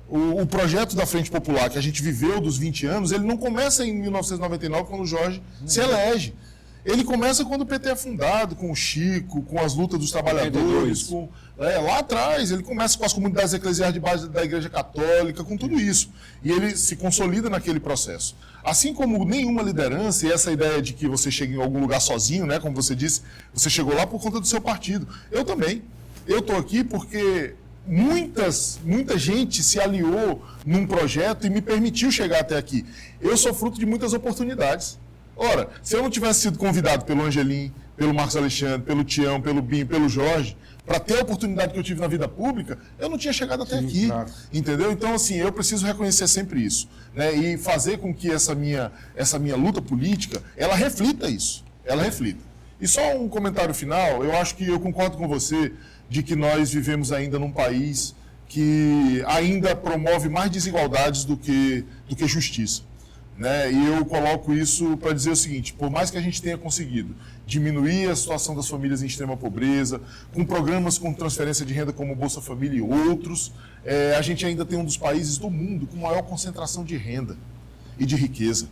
O projeto da Frente Popular que a gente viveu dos 20 anos, ele não começa em 1999, quando o Jorge se elege. Ele começa quando o PT é fundado, com o Chico, com as lutas dos trabalhadores, lá atrás. Ele começa com as comunidades eclesiais de base da Igreja Católica, com tudo isso. E ele se consolida naquele processo. Assim como nenhuma liderança, e essa ideia de que você chega em algum lugar sozinho, né, como você disse, você chegou lá por conta do seu partido. Eu também. Eu estou aqui porque muita gente se aliou num projeto e me permitiu chegar até aqui. Eu sou fruto de muitas oportunidades. Ora, se eu não tivesse sido convidado pelo Angelim, pelo Marcos Alexandre, pelo Tião, pelo Binho, pelo Jorge, para ter a oportunidade que eu tive na vida pública, eu não tinha chegado até aqui. Claro. Entendeu? Então, assim, eu preciso reconhecer sempre isso, né? E fazer com que essa minha luta política, ela reflita isso. Ela reflita. E só um comentário final, eu acho que eu concordo com você de que nós vivemos ainda num país que ainda promove mais desigualdades do que justiça. Né? E eu coloco isso para dizer o seguinte, por mais que a gente tenha conseguido diminuir a situação das famílias em extrema pobreza, com programas com transferência de renda como Bolsa Família e outros, a gente ainda tem um dos países do mundo com maior concentração de renda e de riqueza.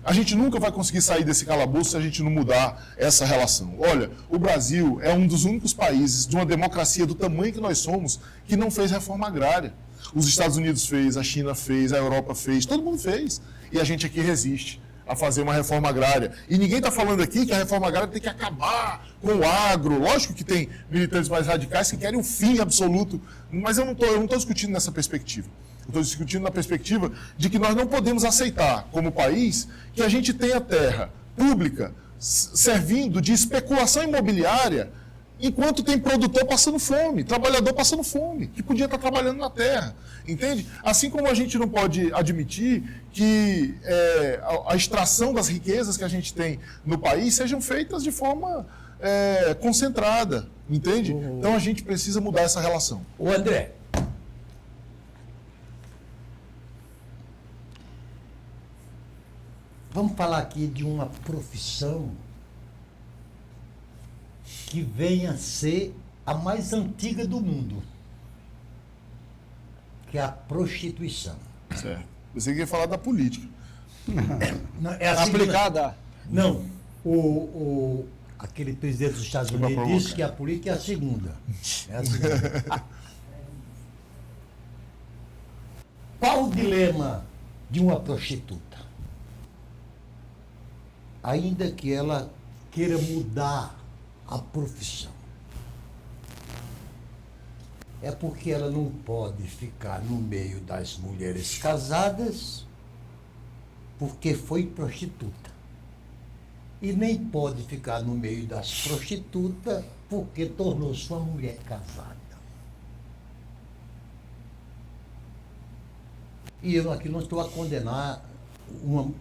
A gente nunca vai conseguir sair desse calabouço se a gente não mudar essa relação. Olha, o Brasil é um dos únicos países de uma democracia do tamanho que nós somos que não fez reforma agrária. Os Estados Unidos fez, a China fez, a Europa fez, todo mundo fez. E a gente aqui resiste a fazer uma reforma agrária. E ninguém está falando aqui que a reforma agrária tem que acabar com o agro. Lógico que tem militantes mais radicais que querem o fim absoluto, mas eu não estou discutindo nessa perspectiva. Eu estou discutindo na perspectiva de que nós não podemos aceitar, como país, que a gente tenha terra pública servindo de especulação imobiliária enquanto tem produtor passando fome, trabalhador passando fome, que podia estar trabalhando na terra, entende? Assim como a gente não pode admitir que a extração das riquezas que a gente tem no país sejam feitas de forma concentrada, entende? Então a gente precisa mudar essa relação. Ô André, vamos falar aqui de uma profissão que venha a ser a mais antiga do mundo, que é a prostituição. Certo. Você queria falar da política. Não, é a segunda. Aplicada. Não, aquele presidente dos Estados Unidos disse que a política é a segunda. É a segunda. Qual o dilema de uma prostituta? Ainda que ela queira mudar a profissão. É porque ela não pode ficar no meio das mulheres casadas porque foi prostituta. E nem pode ficar no meio das prostitutas porque tornou-se uma mulher casada. E eu aqui não estou a condenar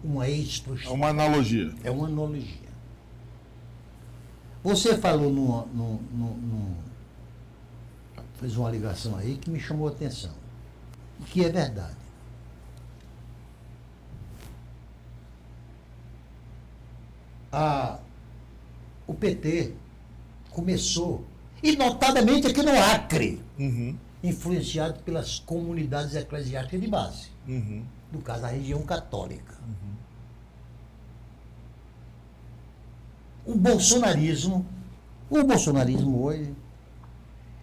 uma ex-prostituta. É uma analogia. É uma analogia. Você falou fez uma ligação aí que me chamou a atenção. Que é verdade. O PT começou, e notadamente aqui no Acre, influenciado pelas comunidades eclesiásticas de base, no caso, a região católica. O bolsonarismo hoje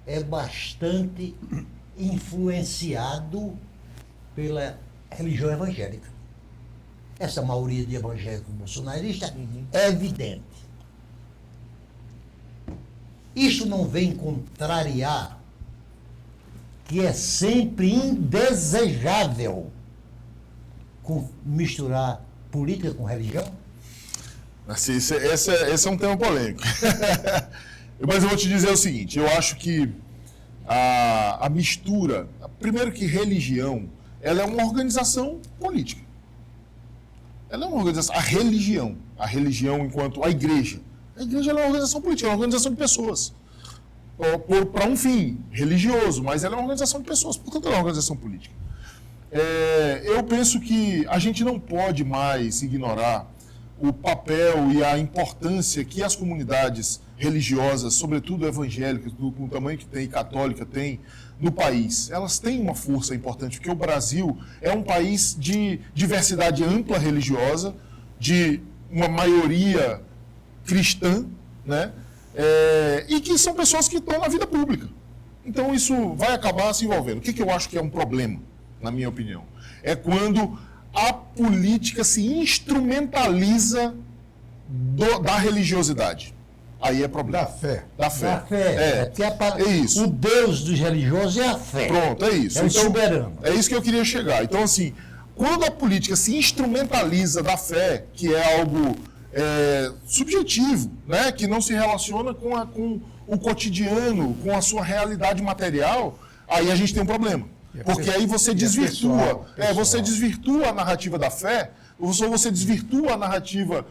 é bastante influenciado pela religião evangélica. Essa maioria de evangélicos bolsonaristas é evidente. Isso não vem contrariar que é sempre indesejável misturar política com religião? Assim, esse é um tema polêmico. Mas eu vou te dizer o seguinte, eu acho que a mistura, primeiro que religião, ela é uma organização política. Ela é uma organização, a religião enquanto a igreja é uma organização política, é uma organização de pessoas. Para um fim religioso, mas ela é uma organização de pessoas, portanto ela é uma organização política. Eu penso que a gente não pode mais ignorar o papel e a importância que as comunidades religiosas, sobretudo evangélicas, com o tamanho que tem, e católica tem, no país. Elas têm uma força importante, porque o Brasil é um país de diversidade ampla religiosa, de uma maioria cristã, né? E que são pessoas que estão na vida pública. Então isso vai acabar se envolvendo. O que eu acho que é um problema, na minha opinião? É quando a política se instrumentaliza da religiosidade. Aí é problema. Da fé. É isso. O Deus dos religiosos é a fé. Pronto, é isso. É o soberano. É isso que eu queria chegar. Então, assim, quando a política se instrumentaliza da fé, que é algo subjetivo, né, que não se relaciona com o cotidiano, com a sua realidade material, aí a gente tem um problema. Porque aí você desvirtua. Você desvirtua a narrativa da fé, ou você desvirtua a narrativa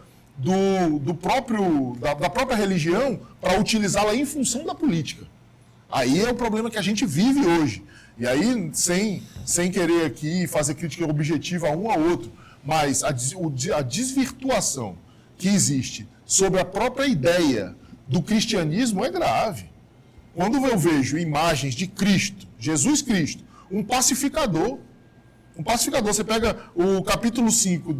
da própria religião para utilizá-la em função da política. Aí é o problema que a gente vive hoje. E aí, sem querer aqui fazer crítica objetiva a um ao outro, mas a desvirtuação que existe sobre a própria ideia do cristianismo é grave. Quando eu vejo imagens de Cristo, Jesus Cristo, um pacificador, você pega o capítulo 5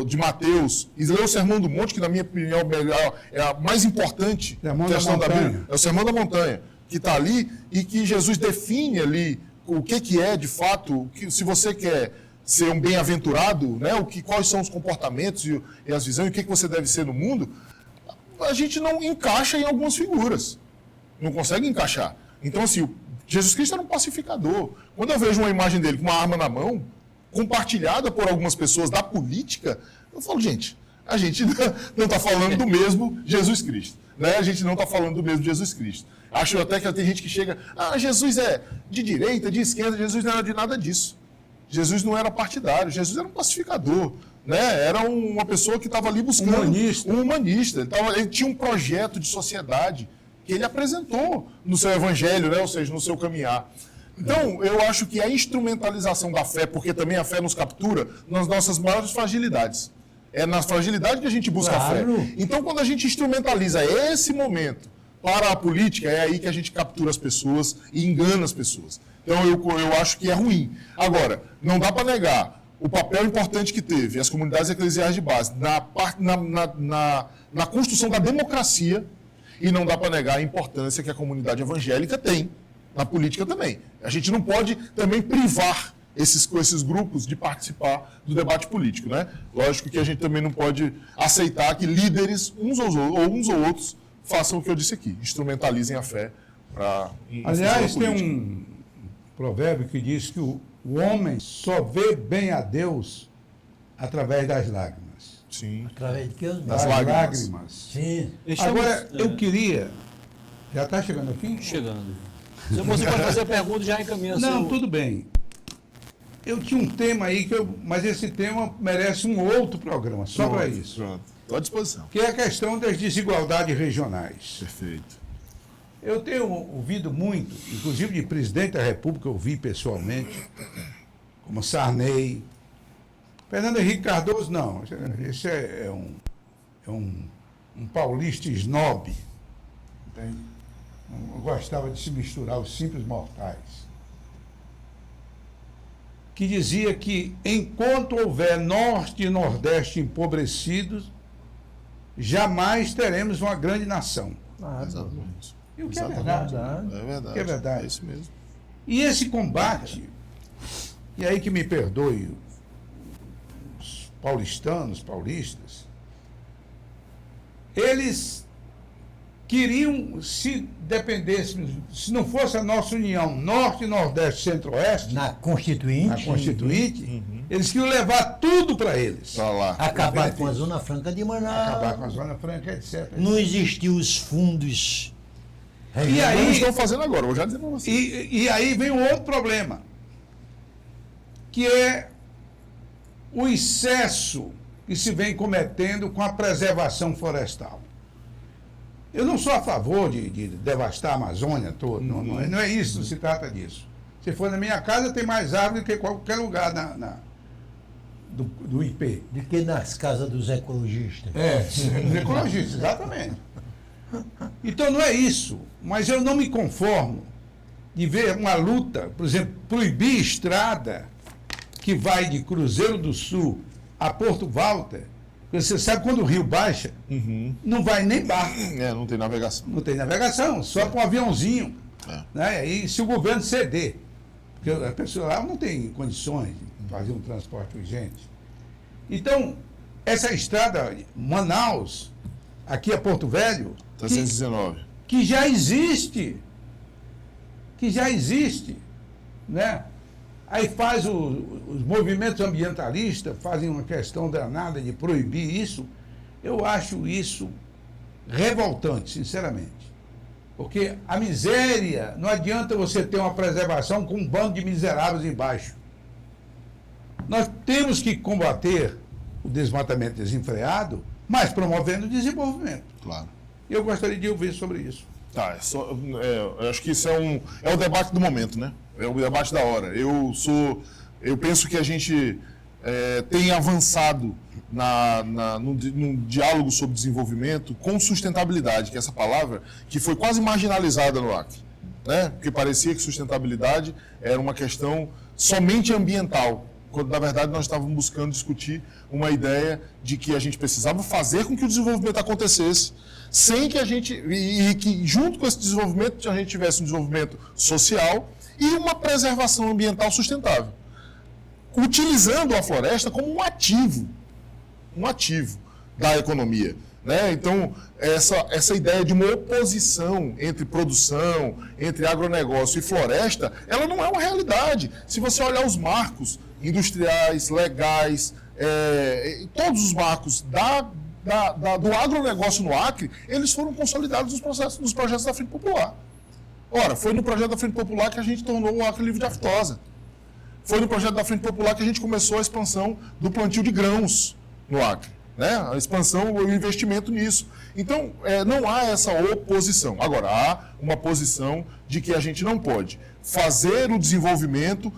de Mateus e lê o Sermão do Monte, que na minha opinião é a mais importante questão da Bíblia. É o Sermão da Montanha, que está ali e que Jesus define ali o que é de fato, se você quer ser um bem-aventurado, né, quais são os comportamentos e as visões, o que você deve ser no mundo, a gente não encaixa em algumas figuras. Não consegue encaixar. Então, assim, Jesus Cristo era um pacificador. Quando eu vejo uma imagem dele com uma arma na mão, compartilhada por algumas pessoas da política, eu falo, gente, a gente não está falando do mesmo Jesus Cristo. Né? A gente não está falando do mesmo Jesus Cristo. Acho até que tem gente que chega, Jesus é de direita, de esquerda, Jesus não era de nada disso. Jesus não era partidário, Jesus era um pacificador. Né? Era uma pessoa que estava ali buscando um humanista. Ele tinha um projeto de sociedade que ele apresentou no seu evangelho, né? Ou seja, no seu caminhar. Então, eu acho que a instrumentalização da fé, porque também a fé nos captura nas nossas maiores fragilidades. É na fragilidade que a gente busca a fé. Então, quando a gente instrumentaliza esse momento para a política, é aí que a gente captura as pessoas e engana as pessoas. Então, eu acho que é ruim. Agora, não dá para negar o papel importante que teve as comunidades eclesiais de base na construção da democracia, e não dá para negar a importância que a comunidade evangélica tem na política também. A gente não pode também privar esses grupos de participar do debate político, né? Lógico que a gente também não pode aceitar que líderes, uns ou outros, façam o que eu disse aqui, instrumentalizem a fé para... Aliás, tem um provérbio que diz que o homem só vê bem a Deus através das lágrimas. Sim. Através de que? Das lágrimas. Sim. Agora, eu queria... Já está chegando aqui? Chegando. Se você pode fazer a pergunta, já encaminha. Não, tudo bem. Eu tinha um tema aí, mas esse tema merece um outro programa, só para isso. Pronto, estou à disposição. Que é a questão das desigualdades regionais. Perfeito. Eu tenho ouvido muito, inclusive de presidente da República, eu vi pessoalmente, como Sarney. Fernando Henrique Cardoso, não. Esse é um paulista snob. Entende? Eu gostava de se misturar os simples mortais. Que dizia que enquanto houver Norte e Nordeste empobrecidos, jamais teremos uma grande nação. Exatamente. E o que é verdade. É verdade. O que é verdade. É isso mesmo. E esse combate, e aí que me perdoe os paulistas, eles queriam, se dependêssemos, se não fosse a nossa união Norte, Nordeste, Centro-Oeste, Na Constituinte. Eles queriam levar tudo para eles. Para lá. Acabar com a Zona Franca de Manaus. Acabar com a Zona Franca, etc. Não existiam os fundos. E aí, Eles estão fazendo agora, vou já dizer para você. e aí vem um outro problema, que é o excesso que se vem cometendo com a preservação florestal. Eu não sou a favor de devastar a Amazônia toda, não é isso, não se trata disso. Se for na minha casa, tem mais árvore do que qualquer lugar do IP. Do que nas casas dos ecologistas. Dos ecologistas, exatamente. Então não é isso, mas eu não me conformo de ver uma luta, por exemplo, proibir estrada que vai de Cruzeiro do Sul a Porto Walter. Você sabe quando o rio baixa, não vai nem barco. Não tem navegação. Não tem navegação, só com um aviãozinho. Né? E se o governo ceder, porque a pessoa lá não tem condições de fazer um transporte urgente. Então, essa estrada Manaus, aqui a Porto Velho, 319. que já existe, né? Aí faz os movimentos ambientalistas, fazem uma questão danada de proibir isso. Eu acho isso revoltante, sinceramente. Porque a miséria, não adianta você ter uma preservação com um bando de miseráveis embaixo. Nós temos que combater o desmatamento desenfreado, mas promovendo o desenvolvimento. Claro. Eu gostaria de ouvir sobre isso. Tá, eu acho que isso é o debate do momento, né? É o debate da hora. Eu penso que a gente tem avançado no diálogo sobre desenvolvimento com sustentabilidade, que é essa palavra que foi quase marginalizada no Acre, né? Porque parecia que sustentabilidade era uma questão somente ambiental, quando na verdade nós estávamos buscando discutir uma ideia de que a gente precisava fazer com que o desenvolvimento acontecesse, sem que a gente, e que junto com esse desenvolvimento a gente tivesse um desenvolvimento social e uma preservação ambiental sustentável, utilizando a floresta como um ativo da economia, né? Então, essa ideia de uma oposição entre produção, entre agronegócio e floresta, ela não é uma realidade. Se você olhar os marcos industriais, legais, todos os marcos do agronegócio no Acre, eles foram consolidados nos projetos da Frente Popular. Ora, foi no projeto da Frente Popular que a gente tornou o Acre livre de aftosa. Foi no projeto da Frente Popular que a gente começou a expansão do plantio de grãos no Acre, né? A expansão, o investimento nisso. Então, não há essa oposição. Agora, há uma posição de que a gente não pode fazer o desenvolvimento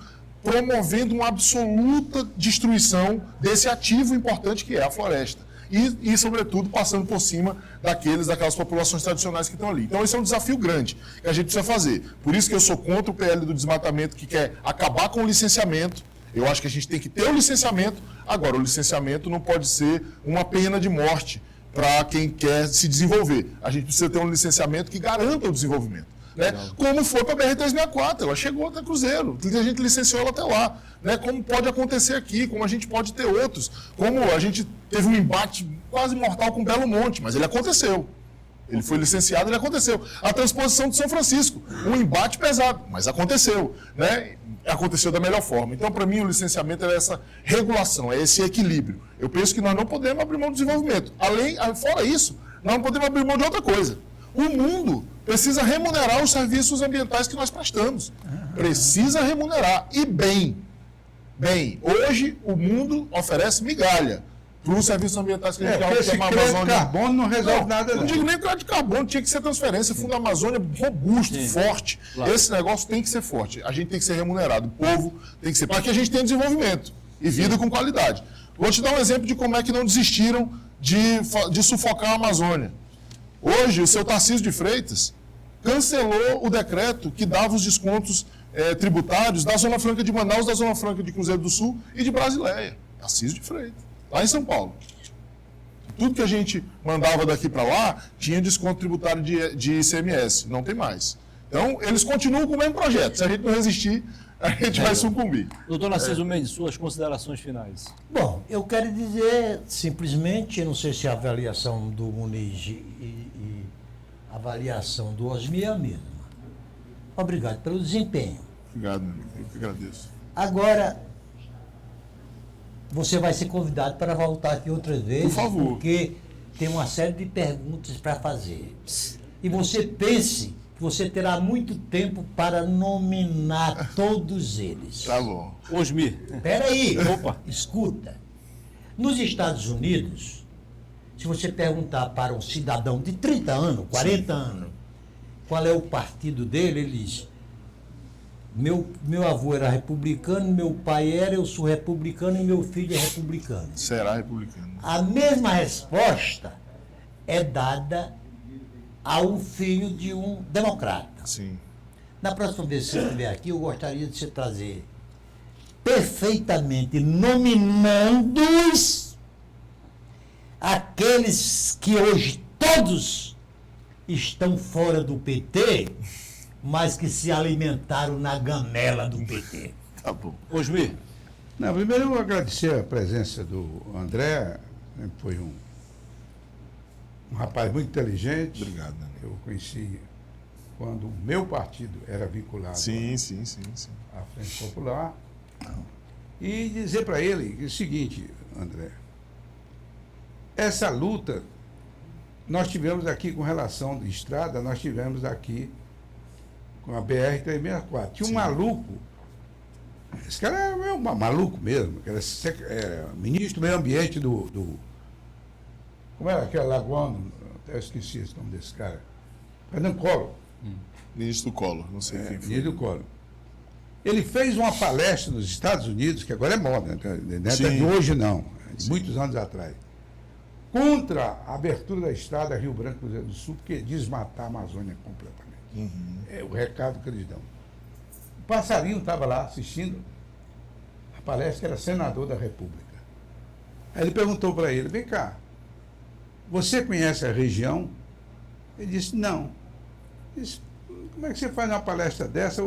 promovendo uma absoluta destruição desse ativo importante que é a floresta. E, sobretudo, passando por cima daquelas populações tradicionais que estão ali. Então, esse é um desafio grande que a gente precisa fazer. Por isso que eu sou contra o PL do desmatamento, que quer acabar com o licenciamento. Eu acho que a gente tem que ter o licenciamento. Agora, o licenciamento não pode ser uma pena de morte para quem quer se desenvolver. A gente precisa ter um licenciamento que garanta o desenvolvimento. Né? Como foi para a BR-364, ela chegou até Cruzeiro, a gente licenciou ela até lá. Né? Como pode acontecer aqui, como a gente pode ter outros. Como a gente teve um embate quase mortal com Belo Monte, mas ele aconteceu. Ele foi licenciado, ele aconteceu. A transposição de São Francisco, um embate pesado, mas aconteceu. Né? Aconteceu da melhor forma. Então, para mim, o licenciamento é essa regulação, é esse equilíbrio. Eu penso que nós não podemos abrir mão do desenvolvimento. Fora isso, nós não podemos abrir mão de outra coisa. O mundo precisa remunerar os serviços ambientais que nós prestamos. Precisa remunerar. E bem. Bem, hoje o mundo oferece migalha para os serviços ambientais que a gente quer. Esse crédito de carbono não resolve nada. Não digo nem crédito de carbono, tinha que ser transferência. Fundo da Amazônia robusto, forte. Claro. Esse negócio tem que ser forte. A gente tem que ser remunerado. O povo tem que ser. Para que a gente tenha desenvolvimento e vida com qualidade. Vou te dar um exemplo de como é que não desistiram de sufocar a Amazônia. Hoje, o seu Tarcísio de Freitas cancelou o decreto que dava os descontos tributários da Zona Franca de Manaus, da Zona Franca de Cruzeiro do Sul e de Brasileia. Tarcísio de Freitas, lá em São Paulo. Tudo que a gente mandava daqui para lá tinha desconto tributário de ICMS, não tem mais. Então, eles continuam com o mesmo projeto. Se a gente não resistir, a gente vai sucumbir. Doutor Narciso Mendes, suas considerações finais. Bom, eu quero dizer simplesmente, não sei se a avaliação do Muniz e a avaliação do Osmi é a mesma. Obrigado pelo desempenho. Obrigado, meu amigo. Eu que agradeço. Agora, você vai ser convidado para voltar aqui outras vezes. Por favor. Porque tem uma série de perguntas para fazer. E você pense que você terá muito tempo para nominar todos eles. Tá bom. Osmi. Espera aí. Opa. Escuta. Nos Estados Unidos, se você perguntar para um cidadão de 30 anos, 40 anos, qual é o partido dele, ele diz: meu avô era republicano, meu pai era, eu sou republicano e meu filho é republicano. Será republicano. A mesma resposta é dada ao filho de um democrata. Sim. Na próxima vez que você estiver aqui, eu gostaria de você trazer perfeitamente nominando-os aqueles que hoje todos estão fora do PT, mas que se alimentaram na gamela do PT. Tá bom. Osmi. Não, primeiro eu vou agradecer a presença do André, né, foi um rapaz muito inteligente. Obrigado, né? Eu o conheci quando o meu partido era vinculado Sim. à Frente Popular. E dizer para ele o seguinte, André, essa luta nós tivemos aqui, com relação de estrada, nós tivemos aqui com a BR-364. Tinha um maluco, esse cara é um maluco mesmo, que era ministro do meio ambiente do como era aquela lagoa, até esqueci esse nome desse cara, Fernando Collor. Ministro do Collor, não sei quem foi. Ministro do Collor. Ele fez uma palestra nos Estados Unidos, que agora é moda, não é de hoje não, de muitos anos atrás, contra a abertura da estrada Rio Branco Cruzeiro do Sul, porque desmatar a Amazônia completamente. É o recado que eles dão. O Passarinho estava lá assistindo a palestra, que era senador da República. Aí ele perguntou para ele, vem cá, você conhece a região? Ele disse, não. Ele disse, como é que você faz uma palestra dessa?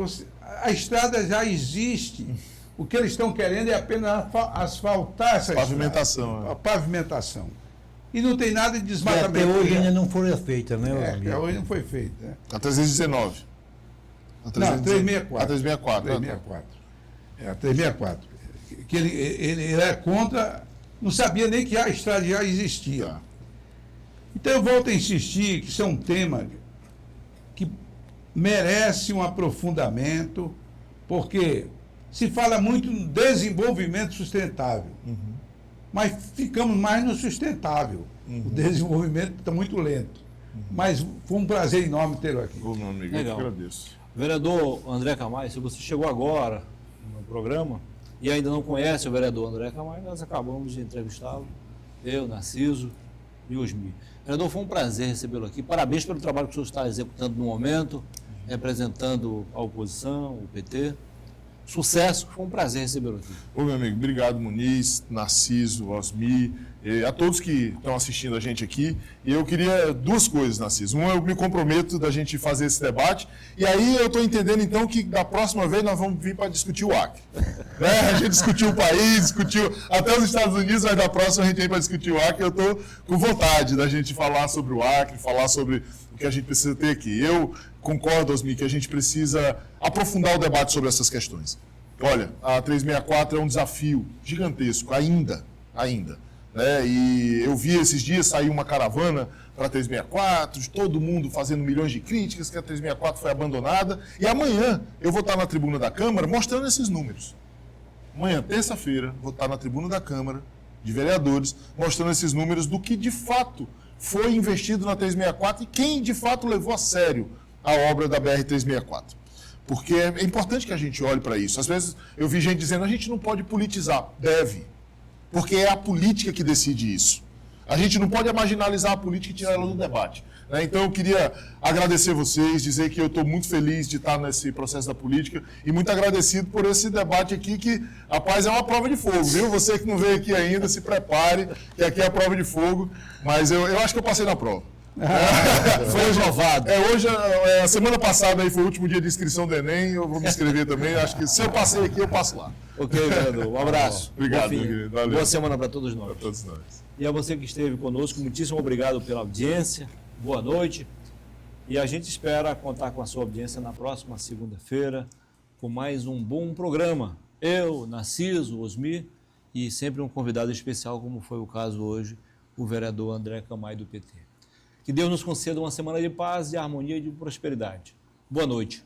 A estrada já existe. O que eles estão querendo é apenas asfaltar essa Pavimentação. estrada. A pavimentação. E não tem nada de Que desmatamento. até hoje ainda não foi feita, né? Até hoje não foi feito. Né? A 319. Não, 364. A 364. 364. É, a 364. Que ele era contra, não sabia nem que a estrada já existia. Tá. Então eu volto a insistir que isso é um tema que merece um aprofundamento, porque se fala muito no desenvolvimento sustentável, mas ficamos mais no sustentável. O desenvolvimento está muito lento. Mas foi um prazer enorme tê-lo aqui. Ô, meu amigo, Legal. eu que agradeço. Vereador André Camargo, se você chegou agora no programa e ainda não conhece o vereador André Camargo, nós acabamos de entrevistá-lo, eu, Narciso e Osmi. Vereador, foi um prazer recebê-lo aqui. Parabéns pelo trabalho que o senhor está executando no momento, representando a oposição, o PT. Sucesso, foi um prazer recebê-lo aqui. Ô, meu amigo, obrigado, Muniz, Narciso, Osmi, a todos que estão assistindo a gente aqui. E eu queria duas coisas, Narciso. Uma, eu me comprometo da gente fazer esse debate. E aí eu estou entendendo, então, que da próxima vez nós vamos vir para discutir o Acre. Né? A gente discutiu o país, discutiu até os Estados Unidos, mas da próxima a gente vem para discutir o Acre. Eu estou com vontade da gente falar sobre o Acre, falar sobre o que a gente precisa ter aqui. Eu concordo, Osmi, que a gente precisa aprofundar o debate sobre essas questões. Olha, a 364 é um desafio gigantesco, ainda. Né? E eu vi esses dias sair uma caravana para a 364, de todo mundo fazendo milhões de críticas, que a 364 foi abandonada. E amanhã eu vou estar na tribuna da Câmara mostrando esses números. Amanhã, terça-feira, vou estar na tribuna da Câmara de Vereadores mostrando esses números do que de fato foi investido na 364 e quem de fato levou a sério a obra da BR-364. Porque é importante que a gente olhe para isso. Às vezes eu vi gente dizendo, a gente não pode politizar. Deve. Porque é a política que decide isso. A gente não pode marginalizar a política e tirar ela do debate. Né? Então eu queria agradecer vocês, dizer que eu estou muito feliz de estar nesse processo da política e muito agradecido por esse debate aqui que, rapaz, é uma prova de fogo, viu? Você que não veio aqui ainda, se prepare, que aqui é a prova de fogo. Mas eu acho que eu passei na prova. Foi aprovado. Hoje, a semana passada aí foi o último dia de inscrição do Enem, eu vou me inscrever também. Acho que se eu passei aqui, eu passo lá. Ok, vereador. Um abraço. Obrigado, Bom fim. meu querido. Valeu. Boa semana para todos nós. Para todos nós. E a você que esteve conosco, muitíssimo obrigado pela audiência. Boa noite. E a gente espera contar com a sua audiência na próxima segunda-feira com mais um bom programa. Eu, Narciso, Osmi e sempre um convidado especial, como foi o caso hoje, o vereador André Camargo do PT. Que Deus nos conceda uma semana de paz, de harmonia e de prosperidade. Boa noite.